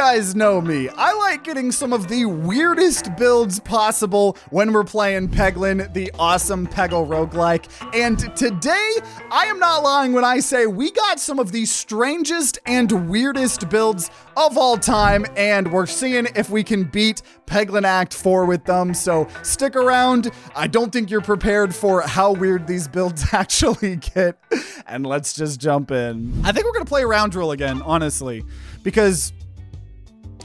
guys know me. I like getting some of the weirdest builds possible when we're playing Peglin, the awesome Pachinko Roguelike. And today, I am not lying when I say we got some of the strangest and weirdest builds of all time, and we're seeing if we can beat Peglin Act 4 with them. So stick around. I don't think you're prepared for how weird these builds actually get. And let's just jump in. I think we're gonna play round drill again, honestly, because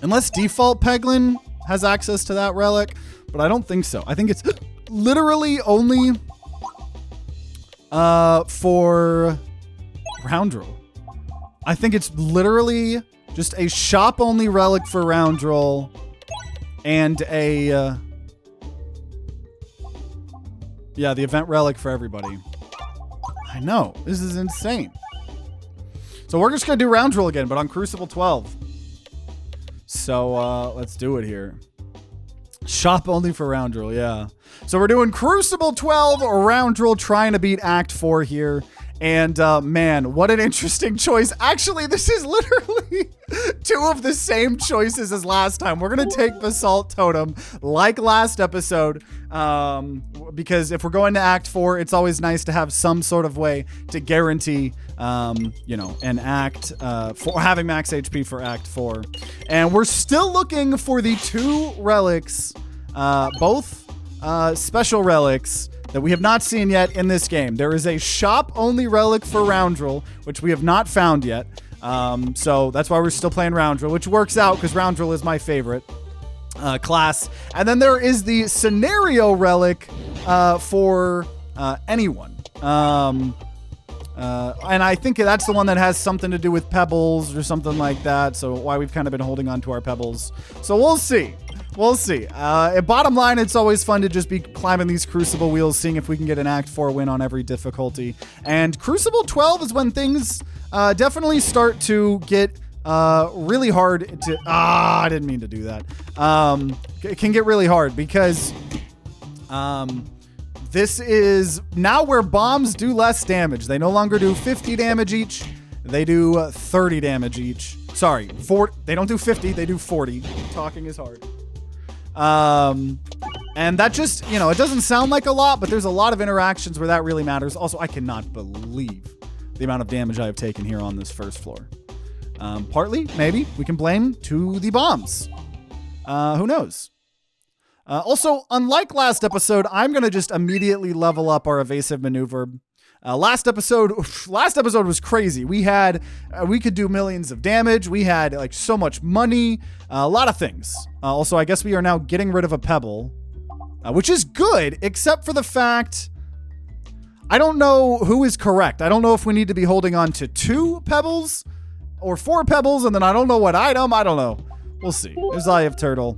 unless default Peglin has access to that relic, but I don't think so. I think it's literally only for round drill. I think it's literally just a shop only relic for round drill and a yeah, the event relic for everybody. I know, this is insane. So we're just gonna do round drill again, but on Crucible 12. So let's do it here. Shop only for round drill, yeah. So we're doing Crucible 12 round drill, trying to beat Act 4 here. And man, what an interesting choice. Actually, this is literally two of the same choices as last time. We're gonna take Basalt Totem like last episode, because if we're going to Act 4, it's always nice to have some sort of way to guarantee, you know, an act, for having max HP for Act 4. And we're still looking for the two relics, both special relics that we have not seen yet in this game. There is a shop-only relic for round drill, which we have not found yet. So that's why we're still playing round drill, which works out because round drill is my favorite class. And then there is the scenario relic for anyone. And I think that's the one that has something to do with pebbles or something like that. So why we've kind of been holding on to our pebbles. So we'll see. We'll see. Bottom line, it's always fun to just be climbing these Crucible wheels, seeing if we can get an Act 4 win on every difficulty. And Crucible 12 is when things definitely start to get really hard to... I didn't mean to do that. It can get really hard because this is now where bombs do less damage. They no longer do 50 damage each. They do 30 damage each. Sorry, they don't do 50, they do 40. Talking is hard. And that just, you know, it doesn't sound like a lot, but there's a lot of interactions where that really matters. Also, I cannot believe the amount of damage I have taken here on this first floor. Partly, maybe, we can blame to the bombs. Who knows? Also, unlike last episode, I'm going to just immediately level up our evasive maneuver. Last episode was crazy. We could do millions of damage. We had like so much money, a lot of things. Also, I guess we are now getting rid of a pebble, which is good, except for the fact, I don't know who is correct. I don't know if we need to be holding on to 2 pebbles or 4 pebbles, and then I don't know what item. I don't know. We'll see. There's Eye of Turtle.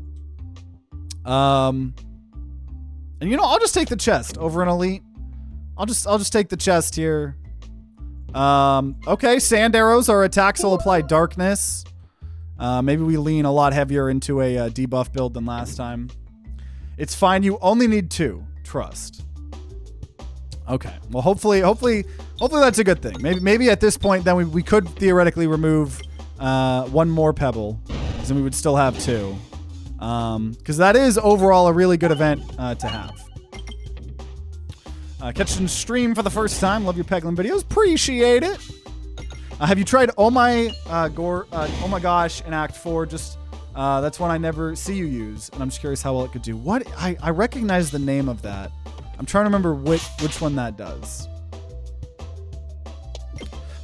And you know, I'll just take the chest over an elite. I'll just take the chest here. Okay, sand arrows, our attacks will apply darkness. Maybe we lean a lot heavier into a debuff build than last time. It's fine, you only need 2. Trust. Okay, well hopefully that's a good thing. Maybe at this point then we could theoretically remove 1 more pebble, because then we would still have 2. Because that is overall a really good event to have. Catching stream for the first time. Love your Peglin videos. Appreciate it. Have you tried Oh My Gosh in Act 4? Just that's one I never see you use, and I'm just curious how well it could do. What? I recognize the name of that. I'm trying to remember which one that does.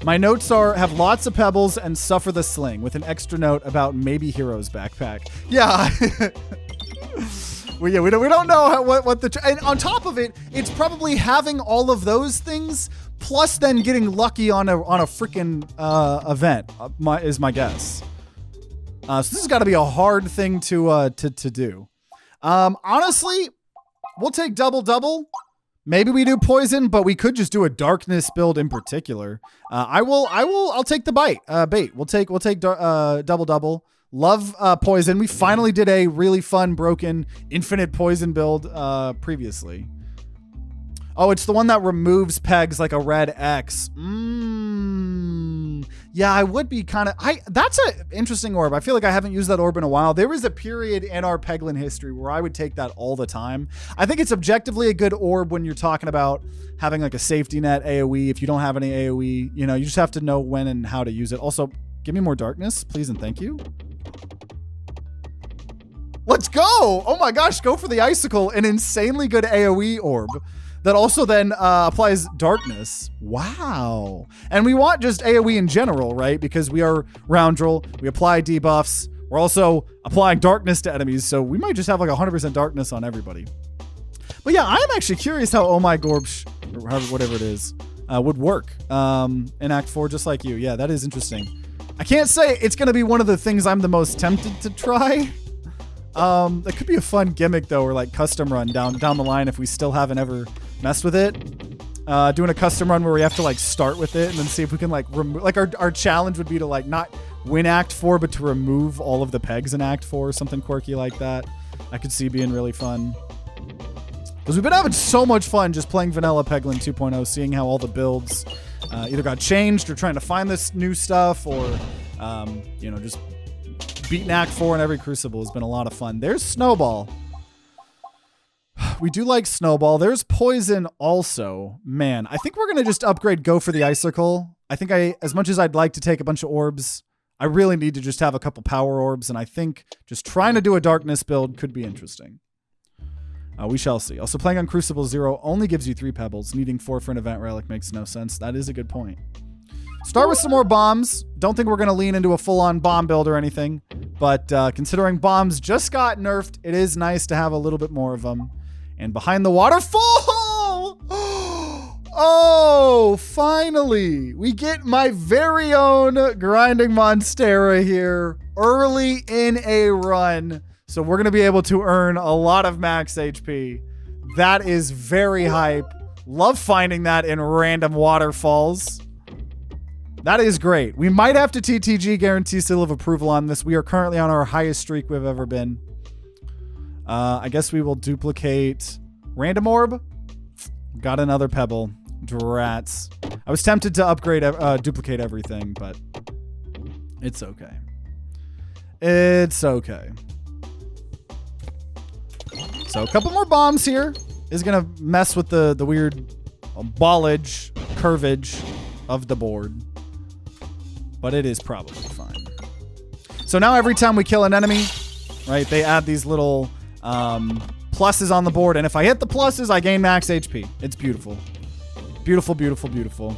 My notes have lots of pebbles and suffer the sling, with an extra note about maybe Hero's backpack. Yeah. We don't know what the... And on top of it, it's probably having all of those things, plus then getting lucky on a freaking event, is my guess. So this has got to be a hard thing to do. Honestly, we'll take double. Maybe we do poison, but we could just do a darkness build in particular. I'll take the bait. We'll take double. Love poison. We finally did a really fun broken infinite poison build previously. Oh, it's the one that removes pegs like a red X. Yeah, I would be kind of... That's an interesting orb. I feel like I haven't used that orb in a while. There was a period in our Peglin history where I would take that all the time. I think it's objectively a good orb when you're talking about having like a safety net AoE. If you don't have any AoE, you know, you just have to know when and how to use it. Also, give me more darkness, please and thank you. Let's go! Oh my gosh, go for the icicle, an insanely good AoE orb that also then applies darkness. Wow. And we want just AoE in general, right? Because we are Roundrel, we apply debuffs, we're also applying darkness to enemies, so we might just have like 100% darkness on everybody. But yeah, I'm actually curious how Oh My Gorbsh, or whatever it is, would work in Act 4, just like you. Yeah, that is interesting. I can't say it's gonna be one of the things I'm the most tempted to try. That could be a fun gimmick though, or like custom run down the line if we still haven't ever messed with it. Doing a custom run where we have to like start with it and then see if we can like remove, like our challenge would be to like not win Act 4, but to remove all of the pegs in Act 4, something quirky like that. I could see being really fun. Because we've been having so much fun just playing vanilla Peglin 2.0, seeing how all the builds either got changed or trying to find this new stuff, or you know, just beating Act 4 in every Crucible has been a lot of fun. There's Snowball. We do like Snowball. There's Poison also. Man, I think we're going to just upgrade Go for the Icicle. I think as much as I'd like to take a bunch of orbs, I really need to just have a couple power orbs, and I think just trying to do a darkness build could be interesting. We shall see. Also, playing on Crucible 0 only gives you 3 pebbles. Needing 4 for an event relic makes no sense. That is a good point. Start with some more bombs. Don't think we're going to lean into a full-on bomb build or anything, but considering bombs just got nerfed, it is nice to have a little bit more of them. And behind the waterfall! Oh, finally! We get my very own Grinding Monstera here early in a run. So we're going to be able to earn a lot of max HP. That is very hype. Love finding that in random waterfalls. That is great. We might have to TTG guarantee seal of approval on this. We are currently on our highest streak we've ever been. I guess we will duplicate random orb. Got another pebble. Drats. I was tempted to upgrade, duplicate everything, but it's okay. It's okay. So a couple more bombs here is gonna mess with the weird ballage, curvage of the board. But it is probably fine. So now every time we kill an enemy, right, they add these little pluses on the board. And if I hit the pluses, I gain max HP. It's beautiful. Beautiful, beautiful, beautiful.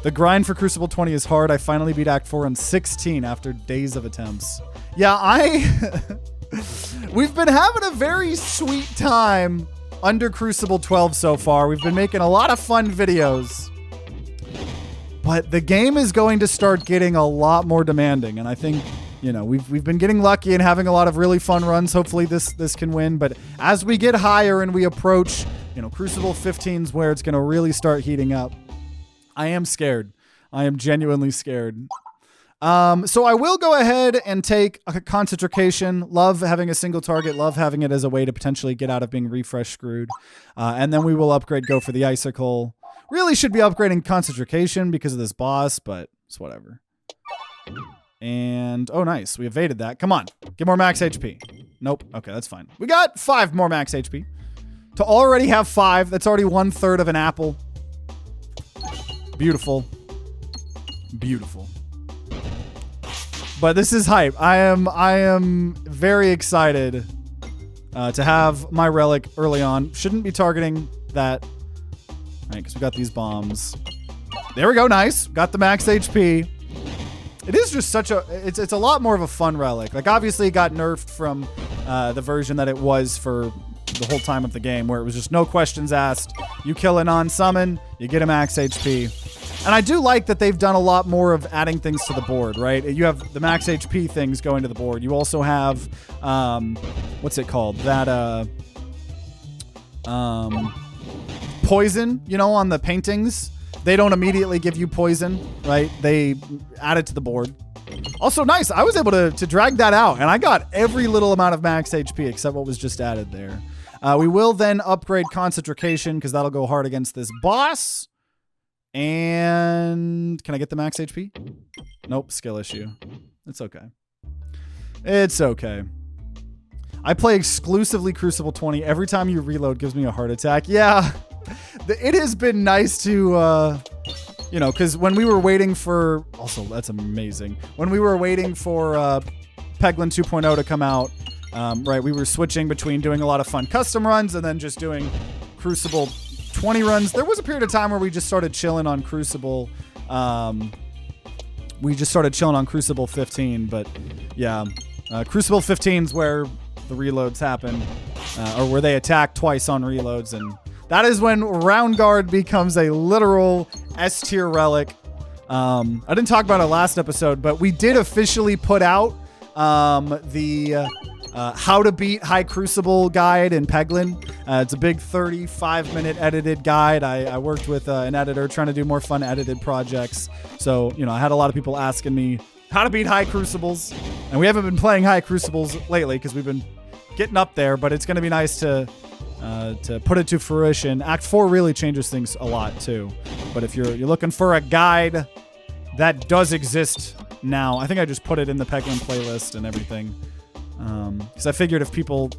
The grind for Crucible 20 is hard. I finally beat Act 4 on 16 after days of attempts. Yeah, we've been having a very sweet time under Crucible 12 so far. We've been making a lot of fun videos. But the game is going to start getting a lot more demanding, and I think, you know, we've been getting lucky and having a lot of really fun runs. Hopefully this can win, but as we get higher and we approach, you know, Crucible 15's where it's going to really start heating up, I am scared. I am genuinely scared. So I will go ahead and take a concentration. Love having a single target. Love having it as a way to potentially get out of being refresh screwed. And then we will upgrade Go for the Icicle. Really should be upgrading concentration because of this boss, but it's whatever. And, oh, nice. We evaded that. Come on. Get more max HP. Nope. Okay, that's fine. We got 5 more max HP. To already have 5, that's already 1/3 of an apple. Beautiful. Beautiful. But this is hype. I am very excited to have my relic early on. Shouldn't be targeting that. Right, because we got these bombs. There we go, nice. Got the max HP. It is just such a, it's a lot more of a fun relic. Like, obviously it got nerfed from the version that it was for the whole time of the game, where it was just no questions asked. You kill a non-summon, you get a max HP. And I do like that they've done a lot more of adding things to the board, right? You have the max HP things going to the board. You also have, what's it called? That, poison, you know, on the paintings. They don't immediately give you poison, right? They add it to the board. Also, nice. I was able to drag that out, and I got every little amount of max HP except what was just added there. We will then upgrade Concentration because that'll go hard against this boss. And can I get the max HP? Nope, skill issue. It's okay. It's okay. I play exclusively Crucible 20. Every time you reload gives me a heart attack. Yeah, it has been nice to, you know, because when we were waiting for, also that's amazing. When we were waiting for Peglin 2.0 to come out, right, we were switching between doing a lot of fun custom runs and then just doing Crucible 20 runs. There was a period of time where we just started chilling on Crucible. We just started chilling on Crucible 15, but yeah, Crucible 15 is where the reloads happen, or where they attack twice on reloads, and that is when Round Guard becomes a literal S tier relic. I didn't talk about it last episode, but we did officially put out the how to beat High Crucible guide in Peglin. It's a big 35-minute edited guide. I worked with an editor trying to do more fun edited projects. So, you know, I had a lot of people asking me how to beat High Crucibles. And we haven't been playing High Crucibles lately because we've been getting up there, but it's going to be nice to put it to fruition. Act 4 really changes things a lot too. But if you're looking for a guide that does exist now, I think I just put it in the Peglin playlist and everything. Because I figured if people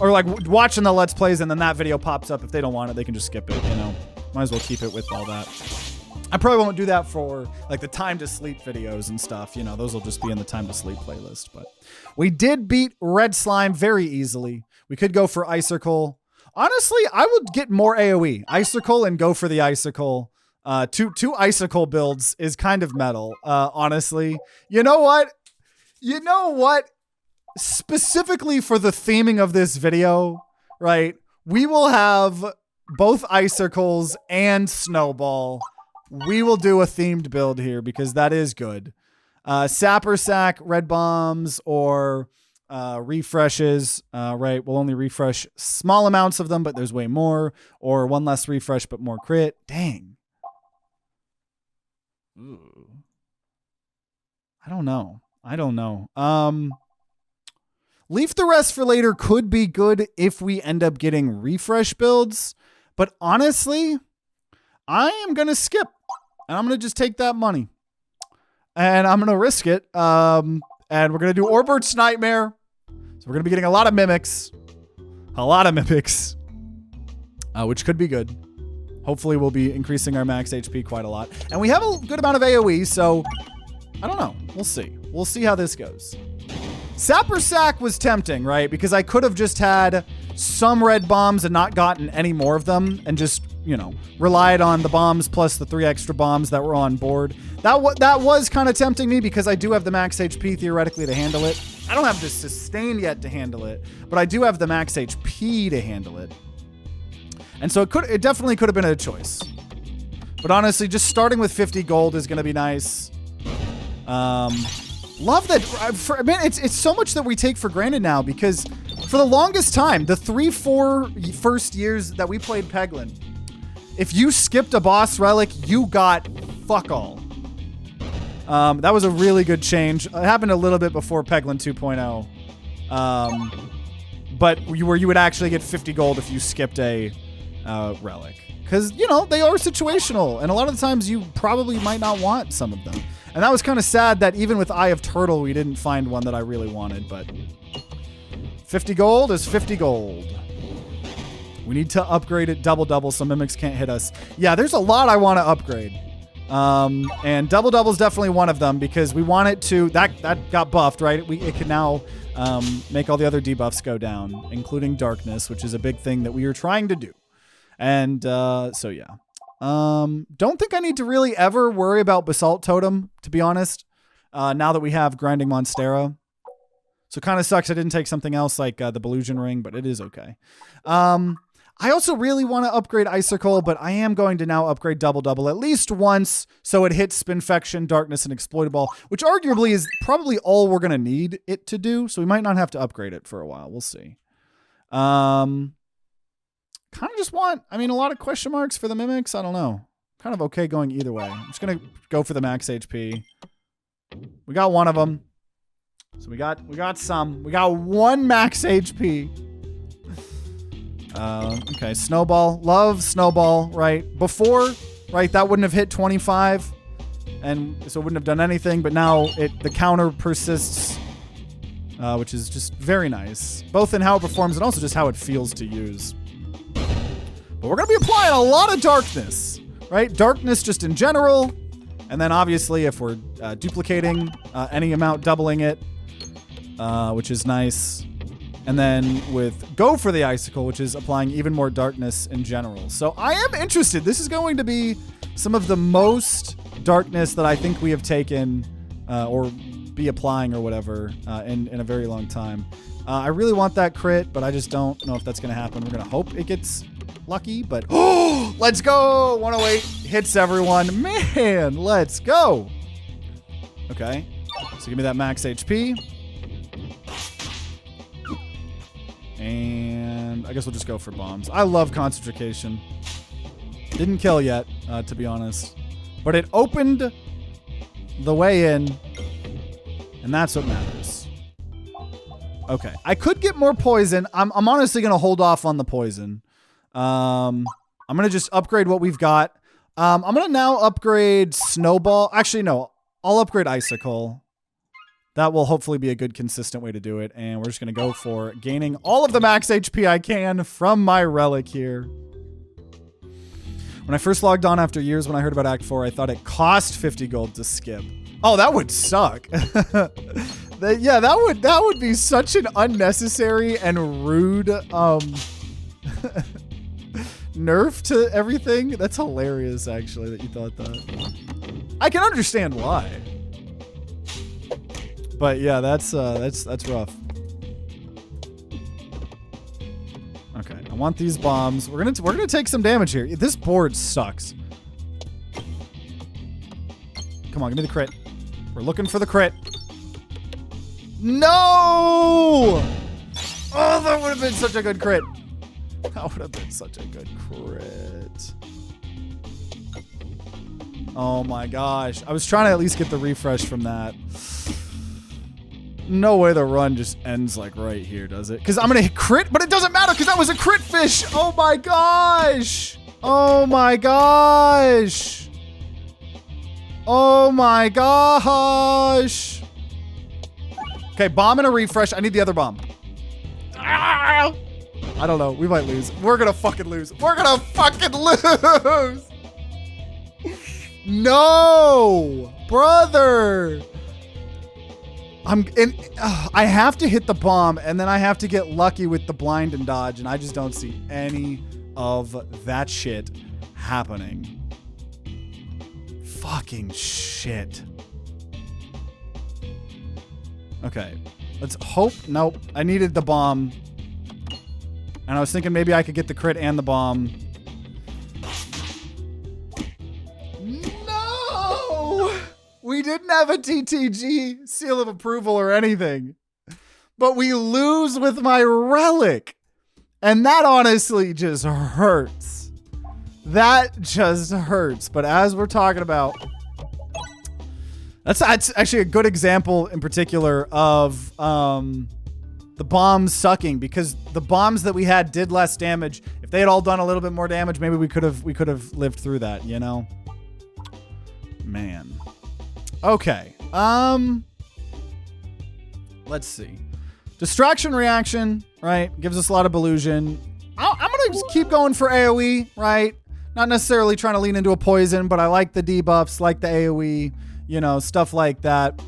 are like watching the Let's Plays and then that video pops up, if they don't want it, they can just skip it, you know. Might as well keep it with all that. I probably won't do that for like the time to sleep videos and stuff, you know. Those will just be in the time to sleep playlist. But we did beat Red Slime very easily. We could go for Icicle. Honestly, I would get more AoE. Icicle and go for the Icicle. Two Icicle builds is kind of metal, honestly. You know what? You know what? Specifically for the theming of this video, right? We will have both Icicles and Snowball. We will do a themed build here because that is good. Sapper Sack, Red Bombs, or refreshes, right? We'll only refresh small amounts of them, but there's way more. Or one less refresh, but more crit. Dang. Ooh. I don't know. Leave the rest for later could be good if we end up getting refresh builds. But honestly, I am going to skip. And I'm going to just take that money. And I'm going to risk it. And we're going to do Orbert's Nightmare. So we're going to be getting a lot of mimics. Which could be good. Hopefully we'll be increasing our max HP quite a lot. And we have a good amount of AoE, so I don't know. We'll see. We'll see how this goes. Sapper Sack was tempting, right? Because I could have just had some red bombs and not gotten any more of them and just, you know, relied on the bombs plus the 3 extra bombs that were on board. That was kind of tempting me because I do have the max HP theoretically to handle it. I don't have the sustain yet to handle it, but I do have the max HP to handle it. And so it definitely could have been a choice. But honestly, just starting with 50 gold is going to be nice. Love that. Man, it's so much that we take for granted now because for the longest time, the 3-4 first years that we played Peglin, if you skipped a boss relic, you got fuck all. That was a really good change. It happened a little bit before Peglin 2.0. But where you would actually get 50 gold if you skipped a relic. Because, you know, they are situational. And a lot of the times you probably might not want some of them. And that was kind of sad that even with Eye of Turtle, we didn't find one that I really wanted. But 50 gold is 50 gold. We need to upgrade it double so mimics can't hit us. Yeah, there's a lot I want to upgrade. And double is definitely one of them because we want it to... That got buffed, right? It can now make all the other debuffs go down, including darkness, which is a big thing that we are trying to do. And so, yeah. Don't think I need to really ever worry about Basalt Totem, to be honest, now that we have Grinding Monstera. So it kind of sucks I didn't take something else like the Belusion Ring, but it is okay. I also really want to upgrade Icicle, but I am going to now upgrade double at least once so it hits Spinfection, Darkness, and Exploitable, which arguably is probably all we're going to need it to do, so we might not have to upgrade it for a while. We'll see. Kind of just want, I mean, a lot of question marks for the mimics. I don't know. Kind of okay going either way. I'm just going to go for the max HP. We got one of them. So we got some. We got one max HP. Okay, Snowball. Love Snowball, right? Before, right, that wouldn't have hit 25, and so it wouldn't have done anything, but now the counter persists, which is just very nice, both in how it performs and also just how it feels to use. But we're going to be applying a lot of darkness, right? Darkness just in general, and then obviously if we're duplicating any amount, doubling it, which is nice. And then with Go for the Icicle, which is applying even more darkness in general. So I am interested. This is going to be some of the most darkness that I think we have taken or be applying or whatever in a very long time. I really want that crit, but I just don't know if that's going to happen. We're going to hope it gets lucky, but oh, let's go. 108 hits everyone. Man, let's go. Okay, so give me that max HP. And I guess we'll just go for bombs. I love Concentration. Didn't kill yet, to be honest. But it opened the way in, and that's what matters. Okay, I could get more poison. I'm honestly going to hold off on the poison. I'm going to just upgrade what we've got. I'm going to now upgrade Snowball. Actually, no. I'll upgrade Icicle. That will hopefully be a good, consistent way to do it. And we're just going to go for gaining all of the max HP I can from my relic here. When I first logged on after years when I heard about Act 4, I thought it cost 50 gold to skip. Oh, that would suck. Yeah, that would be such an unnecessary and rude nerf to everything. That's hilarious, actually, that you thought that. I can understand why. But yeah, that's rough. Okay, I want these bombs. We're gonna take some damage here. This board sucks. Come on, give me the crit. We're looking for the crit. No! Oh, that would have been such a good crit. That would have been such a good crit. Oh my gosh. I was trying to at least get the refresh from that. No way the run just ends like right here, does it? Because I'm going to hit crit, but it doesn't matter because that was a crit fish. Oh my gosh. Oh my gosh. Oh my gosh. Okay, bomb and a refresh. I need the other bomb. Ah! I don't know. We might lose. We're going to fucking lose. We're going to fucking lose. No, brother. I have to hit the bomb, and then I have to get lucky with the blind and dodge, and I just don't see any of that shit happening. Fucking shit. Okay, let's hope. Nope, I needed the bomb, and I was thinking maybe I could get the crit and the bomb. We didn't have a TTG seal of approval or anything, but we lose with my relic. And that honestly just hurts. That just hurts. But as we're talking about, that's actually a good example in particular of the bombs sucking, because the bombs that we had did less damage. If they had all done a little bit more damage, maybe we could have lived through that, you know? Man. Okay, let's see. Distraction reaction, right? Gives us a lot of illusion. I'm gonna just keep going for AoE, right? Not necessarily trying to lean into a poison, but I like the debuffs, like the AoE, you know, stuff like that.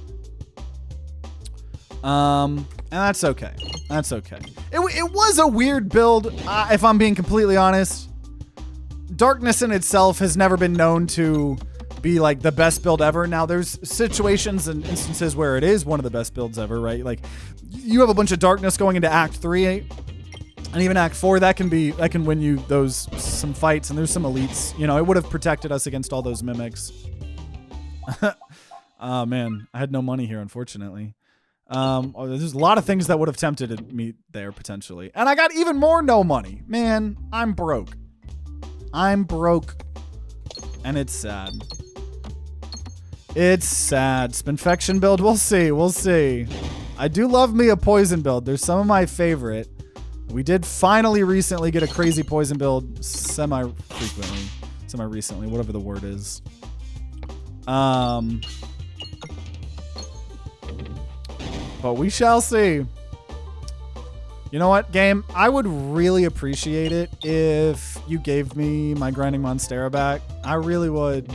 And that's okay. That's okay. It was a weird build, if I'm being completely honest. Darkness in itself has never been known to be like the best build ever. Now there's situations and instances where it is one of the best builds ever, right? Like you have a bunch of darkness going into Act 3 and even Act 4, that can win you some fights, and there's some elites. You know, it would have protected us against all those mimics. Oh man, I had no money here, unfortunately. There's a lot of things that would have tempted me there potentially. And I got even more no money. Man, I'm broke. I'm broke. And it's sad. It's sad. Spinfection build, we'll see. We'll see. I do love me a poison build. There's some of my favorite. We did finally recently get a crazy poison build semi-frequently. Semi-recently, whatever the word is. But we shall see. You know what, game? I would really appreciate it if you gave me my Grinding Monstera back. I really would.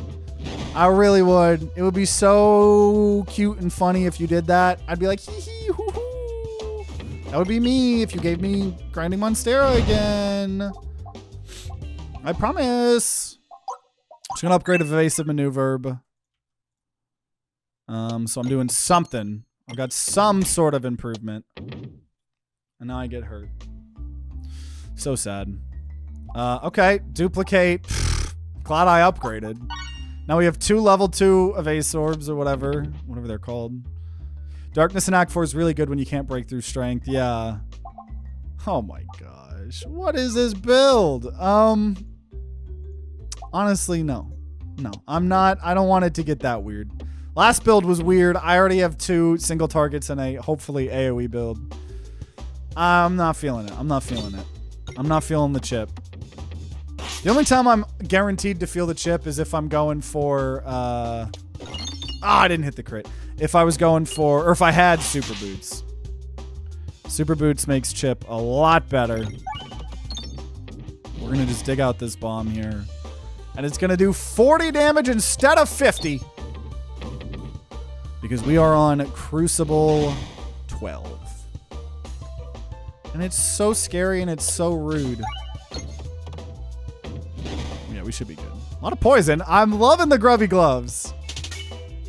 I really would. It would be so cute and funny if you did that. I'd be like, hee hee hoo hoo. That would be me if you gave me Grinding Monstera again. I promise. Just gonna upgrade Evasive Maneuver. So I'm doing something. I've got some sort of improvement. And now I get hurt. So sad. Okay, duplicate. Glad I upgraded. Now we have 2 level 2 evase orbs or whatever they're called. Darkness in Act 4 is really good when you can't break through strength. Yeah. Oh my gosh. What is this build? Honestly, no. No, I'm not. I don't want it to get that weird. Last build was weird. I already have 2 single targets and a hopefully AoE build. I'm not feeling it. I'm not feeling it. I'm not feeling the chip. The only time I'm guaranteed to feel the chip is if I'm going for, I didn't hit the crit. If I was going for, or if I had Super Boots. Super Boots makes chip a lot better. We're going to just dig out this bomb here. And it's going to do 40 damage instead of 50. Because we are on Crucible 12. And it's so scary and it's so rude. Yeah, we should be good. A lot of poison. I'm loving the grubby gloves.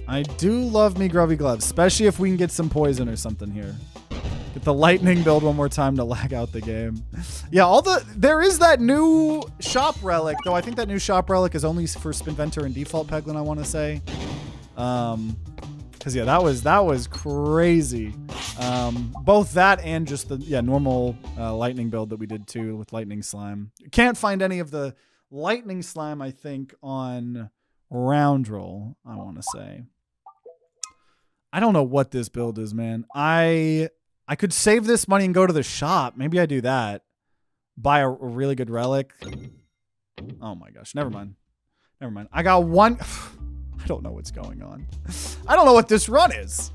I do love me grubby gloves, especially if we can get some poison or something here. Get the lightning build one more time to lag out the game. Yeah, there is that new shop relic, though I think that new shop relic is only for Spinventor and default Peglin, I want to say. Because yeah, that was crazy. Both that and just the normal lightning build that we did too with lightning slime. Can't find any of the lightning slime, I think, on round roll, I want to say. I don't know what this build is, man. I could save this money and go to the shop. Maybe I do that. Buy a really good relic. Oh my gosh, never mind. Never mind. I got one. I don't know what's going on. I don't know what this run is.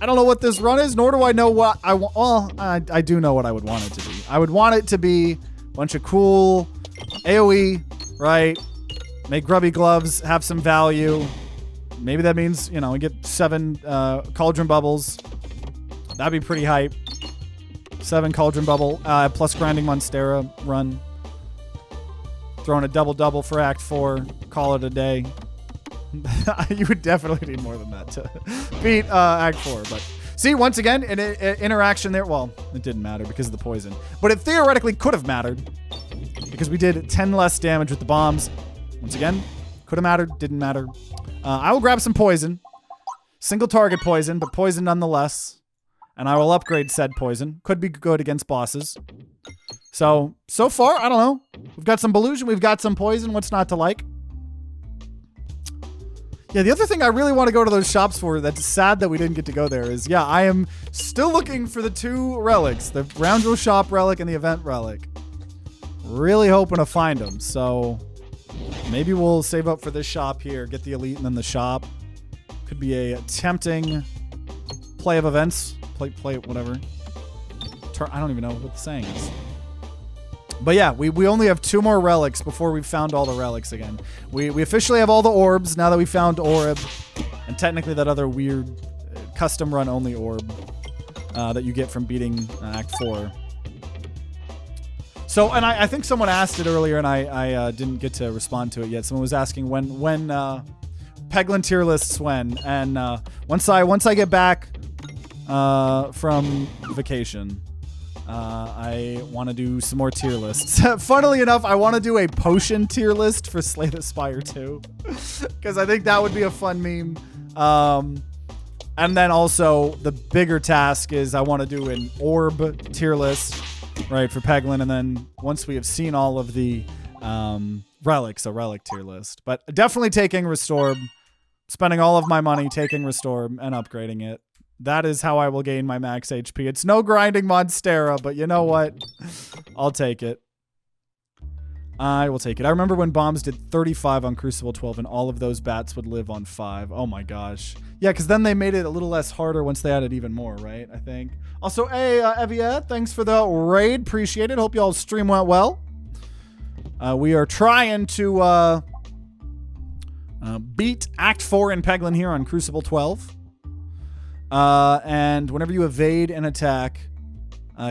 I don't know what this run is, nor do I know what I want. Well, I do know what I would want it to be. I would want it to be a bunch of cool AoE, right? Make grubby gloves, have some value. Maybe that means, we get 7 cauldron bubbles. That'd be pretty hype. 7 cauldron bubble plus grinding Monstera run. Throwing a double for Act 4. Call it a day. You would definitely need more than that to beat Act 4. But see, once again, an interaction there. Well, it didn't matter because of the poison. But it theoretically could have mattered because we did 10 less damage with the bombs. Once again, could have mattered, didn't matter. I will grab some poison. Single target poison, but poison nonetheless. And I will upgrade said poison. Could be good against bosses. So far, I don't know. We've got some Belusion, we've got some poison. What's not to like? Yeah, the other thing I really want to go to those shops for, that's sad that we didn't get to go there, is, I am still looking for the 2 relics. The Roundrow Shop relic and the Event relic. Really hoping to find them. So maybe we'll save up for this shop here, get the Elite and then the shop. Could be a tempting play of events. Play whatever. I don't even know what the saying is. But yeah, we only have 2 more relics before we've found all the relics again. We officially have all the orbs now that we found Orb. And technically that other weird custom run only orb that you get from beating Act 4. So, and I think someone asked it earlier and I didn't get to respond to it yet. Someone was asking when Peglin tier lists when. And once I get back from vacation, I want to do some more tier lists. Funnily enough, I want to do a potion tier list for Slay the Spire 2. Because I think that would be a fun meme. And then also, the bigger task is I want to do an orb tier list, right, for Peglin. And then once we have seen all of the relics, a relic tier list. But definitely taking Restore, spending all of my money taking Restore and upgrading it. That is how I will gain my max HP. It's no grinding Monstera, but you know what? I'll take it. I will take it. I remember when bombs did 35 on Crucible 12 and all of those bats would live on 5. Oh my gosh. Yeah, because then they made it a little less harder once they added even more, right? I think. Also, hey, Evia, thanks for the raid. Appreciate it. Hope y'all's stream went well. We are trying to beat Act 4 in Peglin here on Crucible 12. And whenever you evade an attack,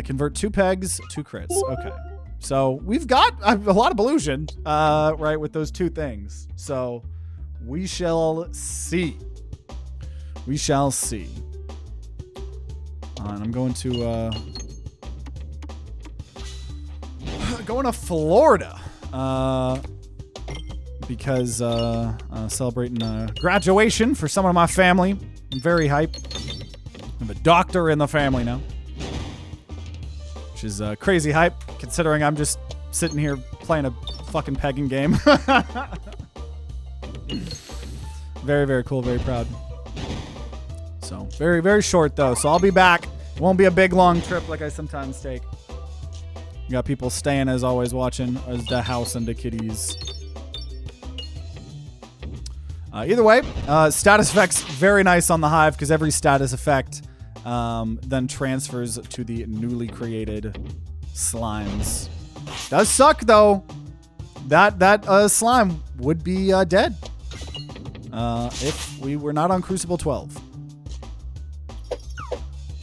convert 2 pegs, 2 crits. Okay. So we've got a lot of illusion, right, with those 2 things. So we shall see. We shall see. And I'm going to Florida because celebrating graduation for someone in my family. I'm very hyped. I have a doctor in the family now, which is crazy hype considering I'm just sitting here playing a fucking pegging game. Very, very cool. Very proud. So very, very short though. So I'll be back. It won't be a big long trip like I sometimes take. You got people staying as always watching as the house and the kitties. Either way, status effects very nice on the Hive because every status effect then transfers to the newly created slimes. Does suck though. That slime would be dead if we were not on Crucible 12.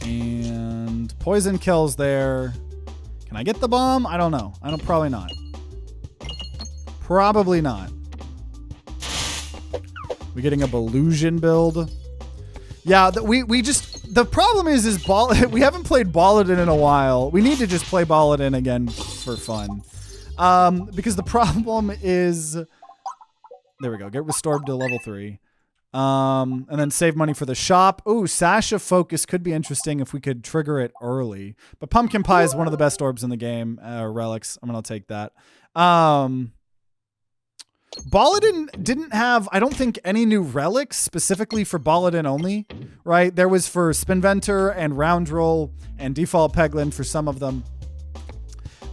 And poison kills there. Can I get the bomb? I don't know. Probably not. Probably not. We getting a Ballusion build? Yeah, we just the problem is we haven't played Balladin in a while. We need to just play Balladin again for fun. Because the problem is there we go. Get restored to level 3. And then save money for the shop. Ooh, Sash of Focus could be interesting if we could trigger it early. But Pumpkin Pie is one of the best orbs in the game. Relics. I'm going to take that. Balladin didn't have, I don't think, any new relics specifically for Balladin only, right? There was for Spinventer and Roundroll and Default Peglin for some of them.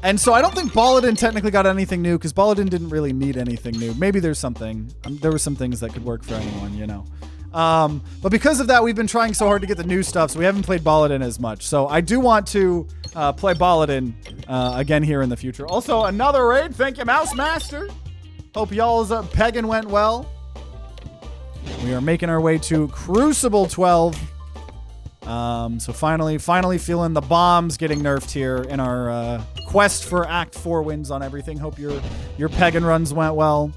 And so I don't think Balladin technically got anything new because Balladin didn't really need anything new. Maybe there's something. There were some things that could work for anyone, you know. But because of that, we've been trying so hard to get the new stuff, so we haven't played Balladin as much. So I do want to play Balladin again here in the future. Also, another raid. Thank you, Mouse Master. Hope y'all's pegging went well. We are making our way to Crucible 12. So finally feeling the bombs getting nerfed here in our quest for Act 4 wins on everything. Hope your pegging runs went well.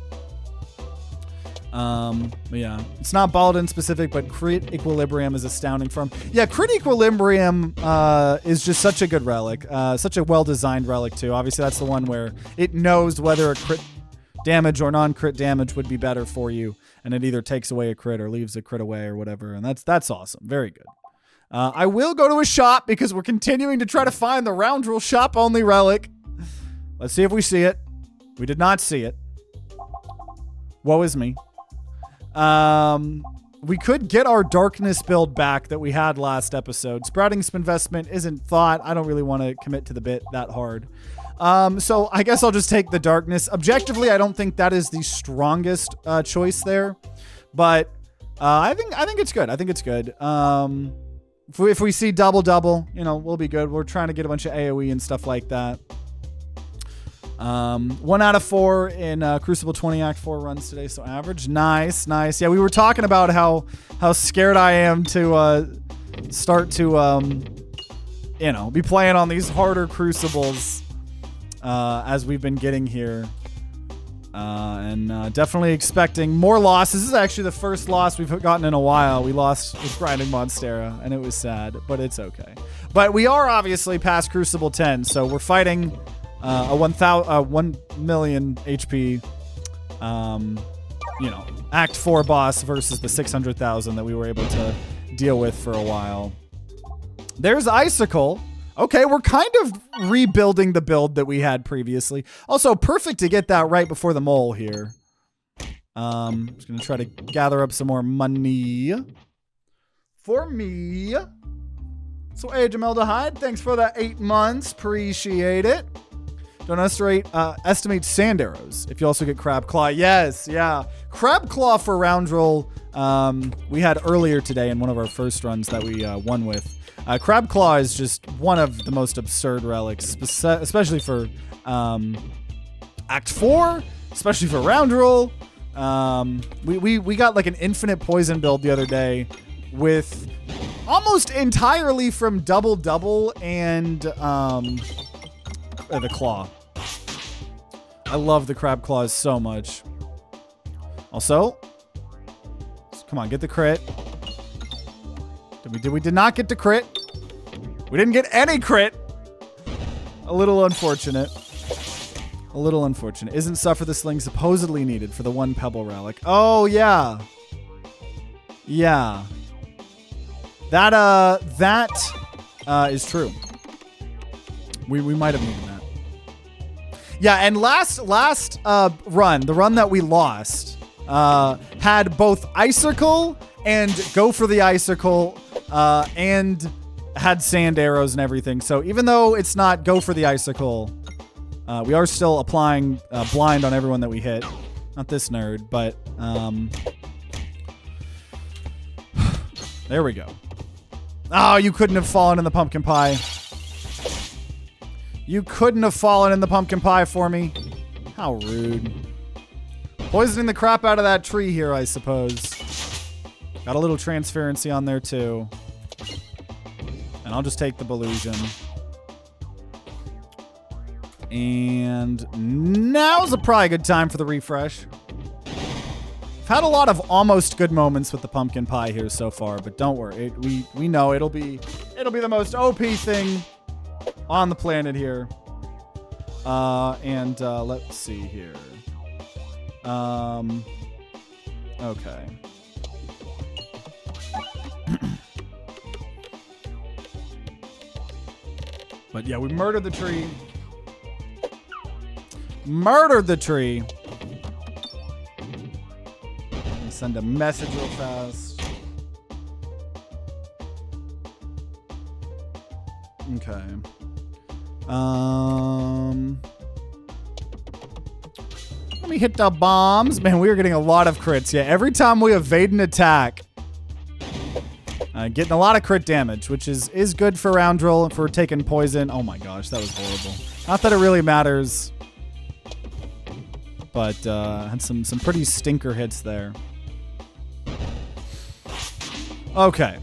But yeah, it's not Balladin specific, but Crit Equilibrium is astounding from. Yeah, Crit Equilibrium is just such a good relic. Such a well-designed relic too. Obviously, that's the one where it knows whether a crit damage or non-crit damage would be better for you, and it either takes away a crit or leaves a crit away or whatever, and that's awesome. Very good. I will go to a shop because we're continuing to try to find the Roundroll shop-only relic. Let's see if we see it. We did not see it. Woe is me. We could get our darkness build back that we had last episode. Sprouting Spinvestment isn't thought. I don't really want to commit to the bit that hard. So I guess I'll just take the darkness. Objectively, I don't think that is the strongest choice there, but I think it's good. I think it's good. If we see double, you know, we'll be good. We're trying to get a bunch of AoE and stuff like that. 1 out of 4 in Crucible 20 Act 4 runs today, so average. Nice. Yeah, we were talking about how scared I am to start to you know, be playing on these harder Crucibles as we've been getting here. And definitely expecting more losses. This is actually the first loss we've gotten in a while. We lost with Grinding Monstera, and it was sad, but it's okay. But we are obviously past Crucible 10, so we're fighting a 1 million HP, you know, Act 4 boss versus the 600,000 that we were able to deal with for a while. There's Icicle. Okay, we're kind of rebuilding the build that we had previously. Also, perfect to get that right before the mole here. Just gonna try to gather up some more money. for me. So Agemaldehyde, thanks for the 8 months. Appreciate it. Don't estimate sand arrows if you also get Crab Claw. Yes, yeah. Crab Claw for Roundrel we had earlier today in one of our first runs that we won with. Crab Claw is just one of the most absurd relics, especially for Act 4, especially for Roundrel. We got like an infinite poison build the other day with almost entirely from double and the claw. I love the Crab Claws so much. Also, come on, get the crit. We did not get the crit. We didn't get any crit. A little unfortunate. A little unfortunate. Isn't Suffer the Sling supposedly needed for the 1 Pebble relic? Oh, yeah. Yeah. That is true. We might have needed that. Yeah, and last run, the run that we lost, had both Icicle and Go for the Icicle, and had sand arrows and everything. So even though it's not Go for the Icicle, we are still applying blind on everyone that we hit. Not this nerd, but there we go. Oh, you couldn't have fallen in the pumpkin pie. You couldn't have fallen in the pumpkin pie for me. How rude. Poisoning the crap out of that tree here, I suppose. Got a little transparency on there too. And I'll just take the Belusion. And now's probably a good time for the refresh. I've had a lot of almost good moments with the pumpkin pie here so far, but don't worry. We know it'll be the most OP thing on the planet here. Let's see here. Okay. But yeah, we murdered the tree. Murdered the tree. Send a message real fast. Okay. Let me hit the bombs. Man, we are getting a lot of crits. Yeah, every time we evade an attack, getting a lot of crit damage, which is good for Roundrel for taking poison. Oh my gosh, that was horrible. Not that it really matters, but had some pretty stinker hits there. Okay.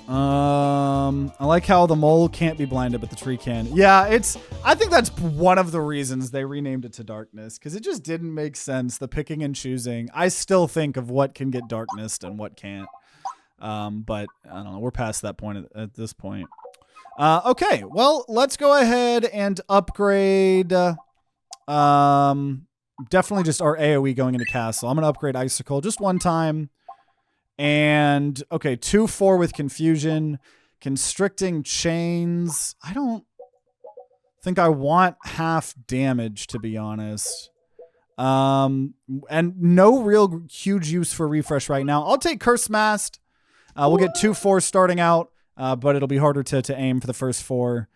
I like how the mole can't be blinded, but the tree can. Yeah, I think that's one of the reasons they renamed it to Darkness, because it just didn't make sense, the picking and choosing. I still think of what can get darkness and what can't. But I don't know, we're past that point at this point. Okay, well, let's go ahead and upgrade, definitely just our AoE going into Castle. I'm going to upgrade Icicle just one time. And, okay, 2/4 with Confusion. Constricting Chains. I don't think I want half damage, to be honest. And no real huge use for refresh right now. I'll take Curse Masked. We'll get 2/4 starting out, but it'll be harder to aim for the first 4.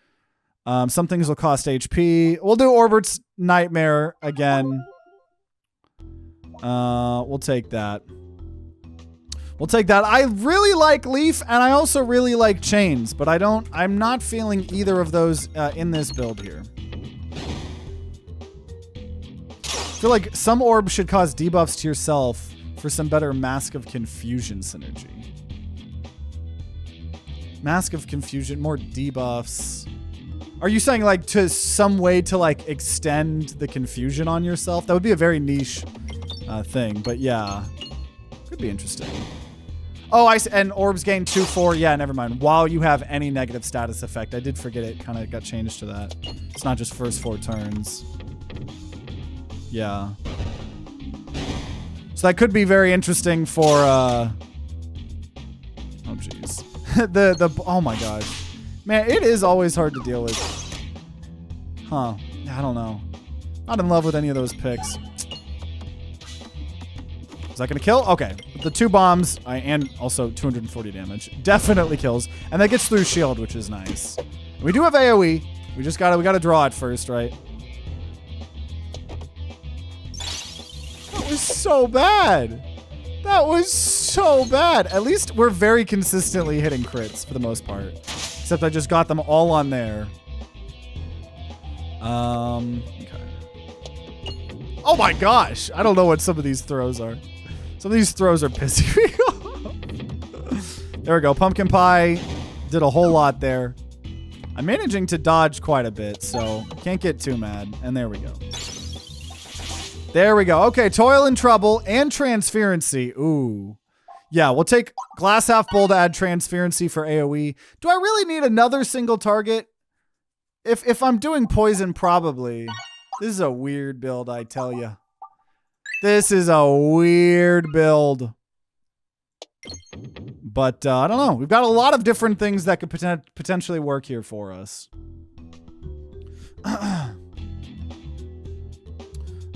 Some things will cost HP. We'll do Orbert's Nightmare again. We'll take that. We'll take that. I really like Leaf, and I also really like Chains, but I'm not feeling either of those in this build here. I feel like some orbs should cause debuffs to yourself for some better Mask of Confusion synergy. Mask of Confusion, more debuffs. Are you saying like to some way to like extend the confusion on yourself? That would be a very niche thing, but yeah, could be interesting. Oh, and orbs gain 2/4. Yeah, never mind. While you have any negative status effect. I did forget it kind of got changed to that. It's not just first 4 turns. Yeah. So that could be very interesting for, oh, jeez. Oh my gosh. Man, it is always hard to deal with. Huh. I don't know. Not in love with any of those picks. that going to kill? Okay. The 2 bombs and also 240 damage. Definitely kills. And that gets through shield, which is nice. We do have AoE. We gotta draw it first, right? That was so bad. That was so bad. At least we're very consistently hitting crits for the most part. Except I just got them all on there. Okay. Oh my gosh. I don't know what some of these throws are. Some of these throws are pissing me off. There we go. Pumpkin pie did a whole lot there. I'm managing to dodge quite a bit, so can't get too mad. And there we go. There we go. Okay, Toil and Trouble and Transferency. Ooh. Yeah, we'll take Glass Half Bowl to add Transferency for AoE. Do I really need another single target? If I'm doing Poison, probably. This is a weird build, I tell you. This is a weird build. But I don't know. We've got a lot of different things that could potentially work here for us.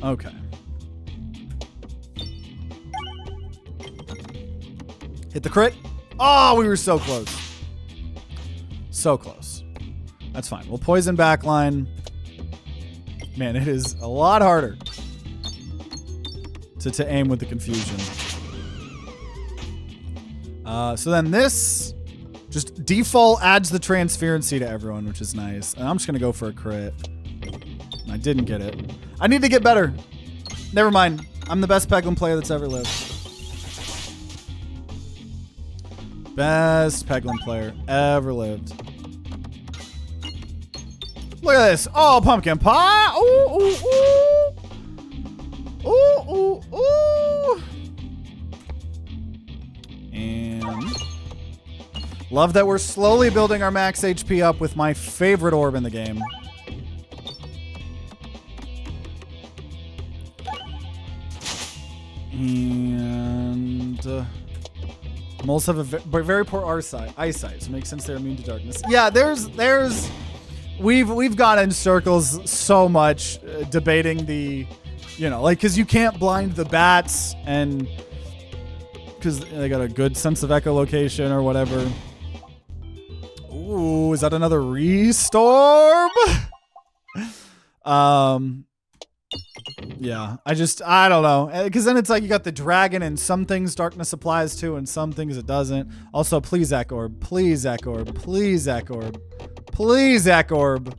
Okay. Hit the crit. Oh, we were so close. So close. That's fine. We'll poison backline. Man, it is a lot harder to aim with the confusion. So then this just default adds the transferency to everyone, which is nice. And I'm just going to go for a crit. I didn't get it. I need to get better. Never mind. I'm the best Peglin player that's ever lived. Best Peglin player ever lived. Look at this. Oh, pumpkin pie. Ooh, ooh, ooh. Ooh, ooh, ooh. And love that we're slowly building our max HP up with my favorite orb in the game. And moles have a very poor eyesight, so it makes sense they're immune to darkness. Yeah, we've gone in circles so much debating the, you know, like, because you can't blind the bats and because they got a good sense of echolocation or whatever. Ooh, is that another restorm? Yeah, I don't know. Because then it's like you got the dragon and some things darkness applies to and some things it doesn't. Also, please Zach Orb. Please Zach Orb. Please Zach Orb. Please Zach Orb.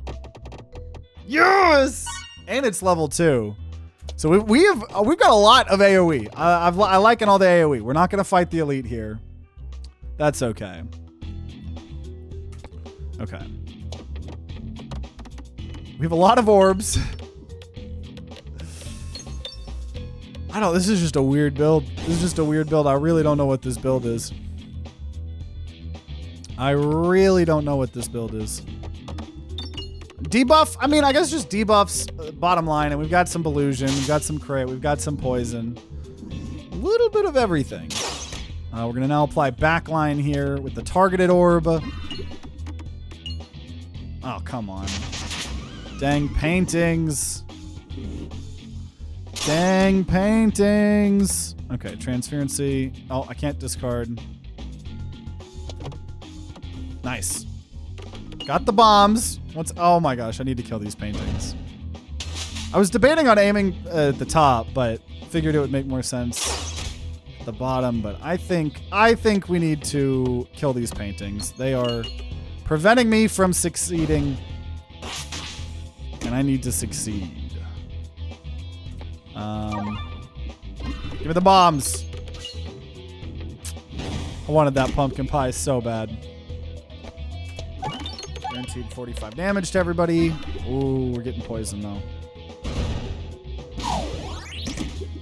Yes! And it's level 2. So we've got a lot of AoE. I liking all the AoE. We're not going to fight the elite here. That's okay. Okay. We have a lot of orbs. I don't, this is just a weird build. This is just a weird build. I really don't know what this build is. I really don't know what this build is. Debuff, I mean, I guess just debuffs, bottom line, and we've got some Delusion, we've got some crit, we've got some poison. A little bit of everything. We're going to now apply backline here with the targeted orb. Oh, come on. Dang paintings. Dang paintings. Okay, transferency. Oh, I can't discard. Nice. Got the bombs. Oh my gosh, I need to kill these paintings. I was debating on aiming at the top, but figured it would make more sense at the bottom. But I think we need to kill these paintings. They are preventing me from succeeding, and I need to succeed. Give me the bombs. I wanted that pumpkin pie so bad. Guaranteed 45 damage to everybody. Ooh, we're getting poisoned though.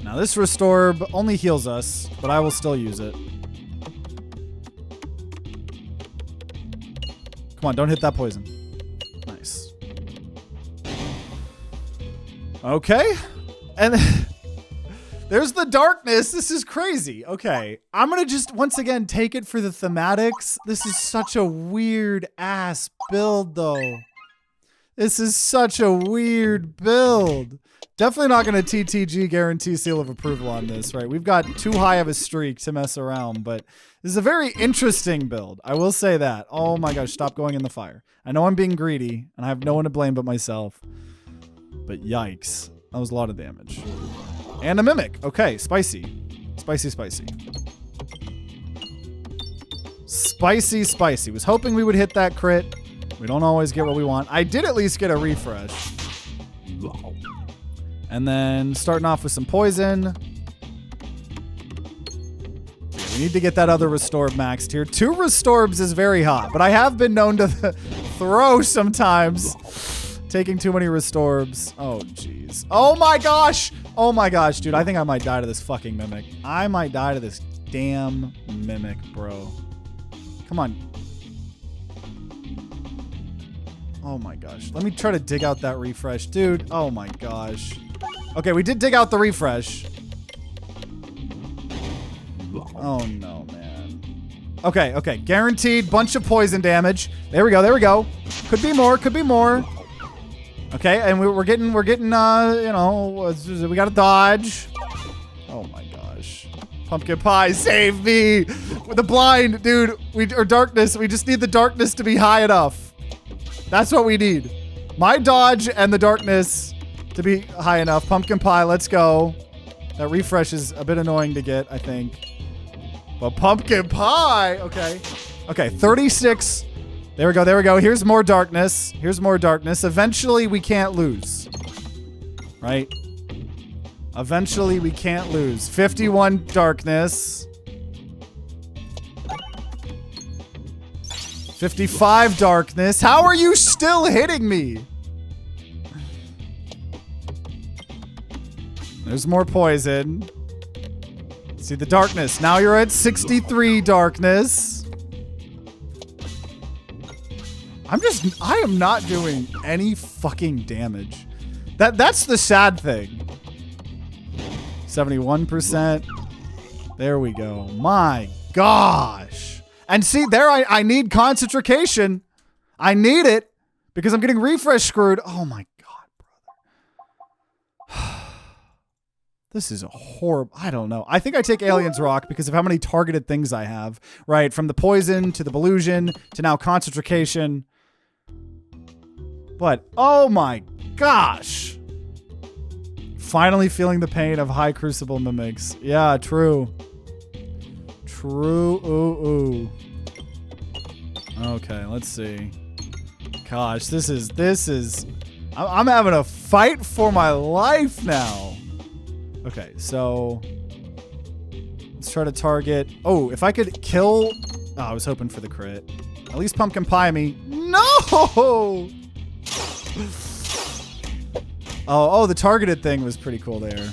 Now this restore only heals us, but I will still use it. Come on, don't hit that poison. Nice. Okay. And there's the darkness. This is crazy. Okay. I'm going to just, once again, take it for the thematics. This is such a weird ass build, though. This is such a weird build. Definitely not going to TTG guarantee seal of approval on this, right? We've got too high of a streak to mess around, but this is a very interesting build. I will say that. Oh my gosh, stop going in the fire. I know I'm being greedy, and I have no one to blame but myself. But yikes. That was a lot of damage. And a Mimic. Okay, spicy. Spicy, spicy. Spicy, spicy. Was hoping we would hit that crit. We don't always get what we want. I did at least get a refresh. And then starting off with some poison. We need to get that other Restorb maxed here. 2 Restorbs is very hot, but I have been known to throw sometimes. Taking too many Restorbs. Oh, jeez. Oh my gosh. Oh my gosh, dude. I think I might die to this fucking Mimic. I might die to this damn Mimic, bro. Come on. Oh my gosh. Let me try to dig out that refresh. Dude, oh my gosh. Okay, we did dig out the refresh. Oh no, man. Okay, okay. Guaranteed bunch of poison damage. There we go, there we go. Could be more, could be more. Okay, and we're getting, you know, we gotta dodge. Oh my gosh. Pumpkin pie, save me! With the blind, dude, or darkness, we just need the darkness to be high enough. That's what we need. My dodge and the darkness to be high enough. Pumpkin pie, let's go. That refresh is a bit annoying to get, I think. But pumpkin pie, okay. Okay, 36. There we go, there we go. Here's more darkness. Here's more darkness. Eventually, we can't lose. Right? Eventually, we can't lose. 51 darkness. 55 darkness. How are you still hitting me? There's more poison. See the darkness. Now you're at 63 darkness. I am not doing any fucking damage. That's the sad thing. 71%. There we go. My gosh. And see, there I need concentration. I need it because I'm getting refresh screwed. Oh my God, brother. This is a horrible, I don't know. I think I take Alien's Rock because of how many targeted things I have, right? From the poison to the Belusion to now concentration. But, oh my gosh. Finally feeling the pain of high Crucible Mimics. Yeah, true. True, ooh. Okay, let's see. Gosh, this is, I'm having a fight for my life now. Okay, so let's try to target. Oh, if I could kill. Oh, I was hoping for the crit. At least pumpkin pie me. No! Oh, the targeted thing was pretty cool there.